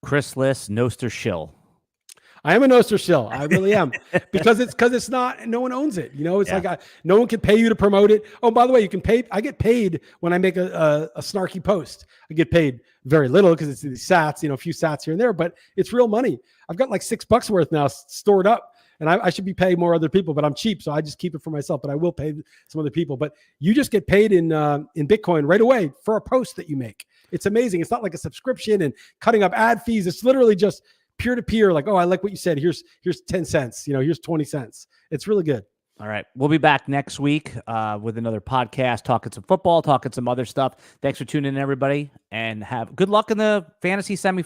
Chris Liss, Nostr shill. I am a Nostr shill. I really am, because it's not, no one owns it. It's like no one can pay you to promote it. Oh, by the way, you can pay. I get paid when I make a snarky post. I get paid very little because it's these sats, a few sats here and there, but it's real money. I've got like $6 worth now stored up. And I should be paying more other people, but I'm cheap, so I just keep it for myself. But I will pay some other people. But you just get paid in Bitcoin right away for a post that you make. It's amazing. It's not like a subscription and cutting up ad fees. It's literally just peer-to-peer. Like, oh, I like what you said. Here's 10 cents. Here's 20 cents. It's really good. All right. We'll be back next week with another podcast, talking some football, talking some other stuff. Thanks for tuning in, everybody, and have good luck in the fantasy semifinals.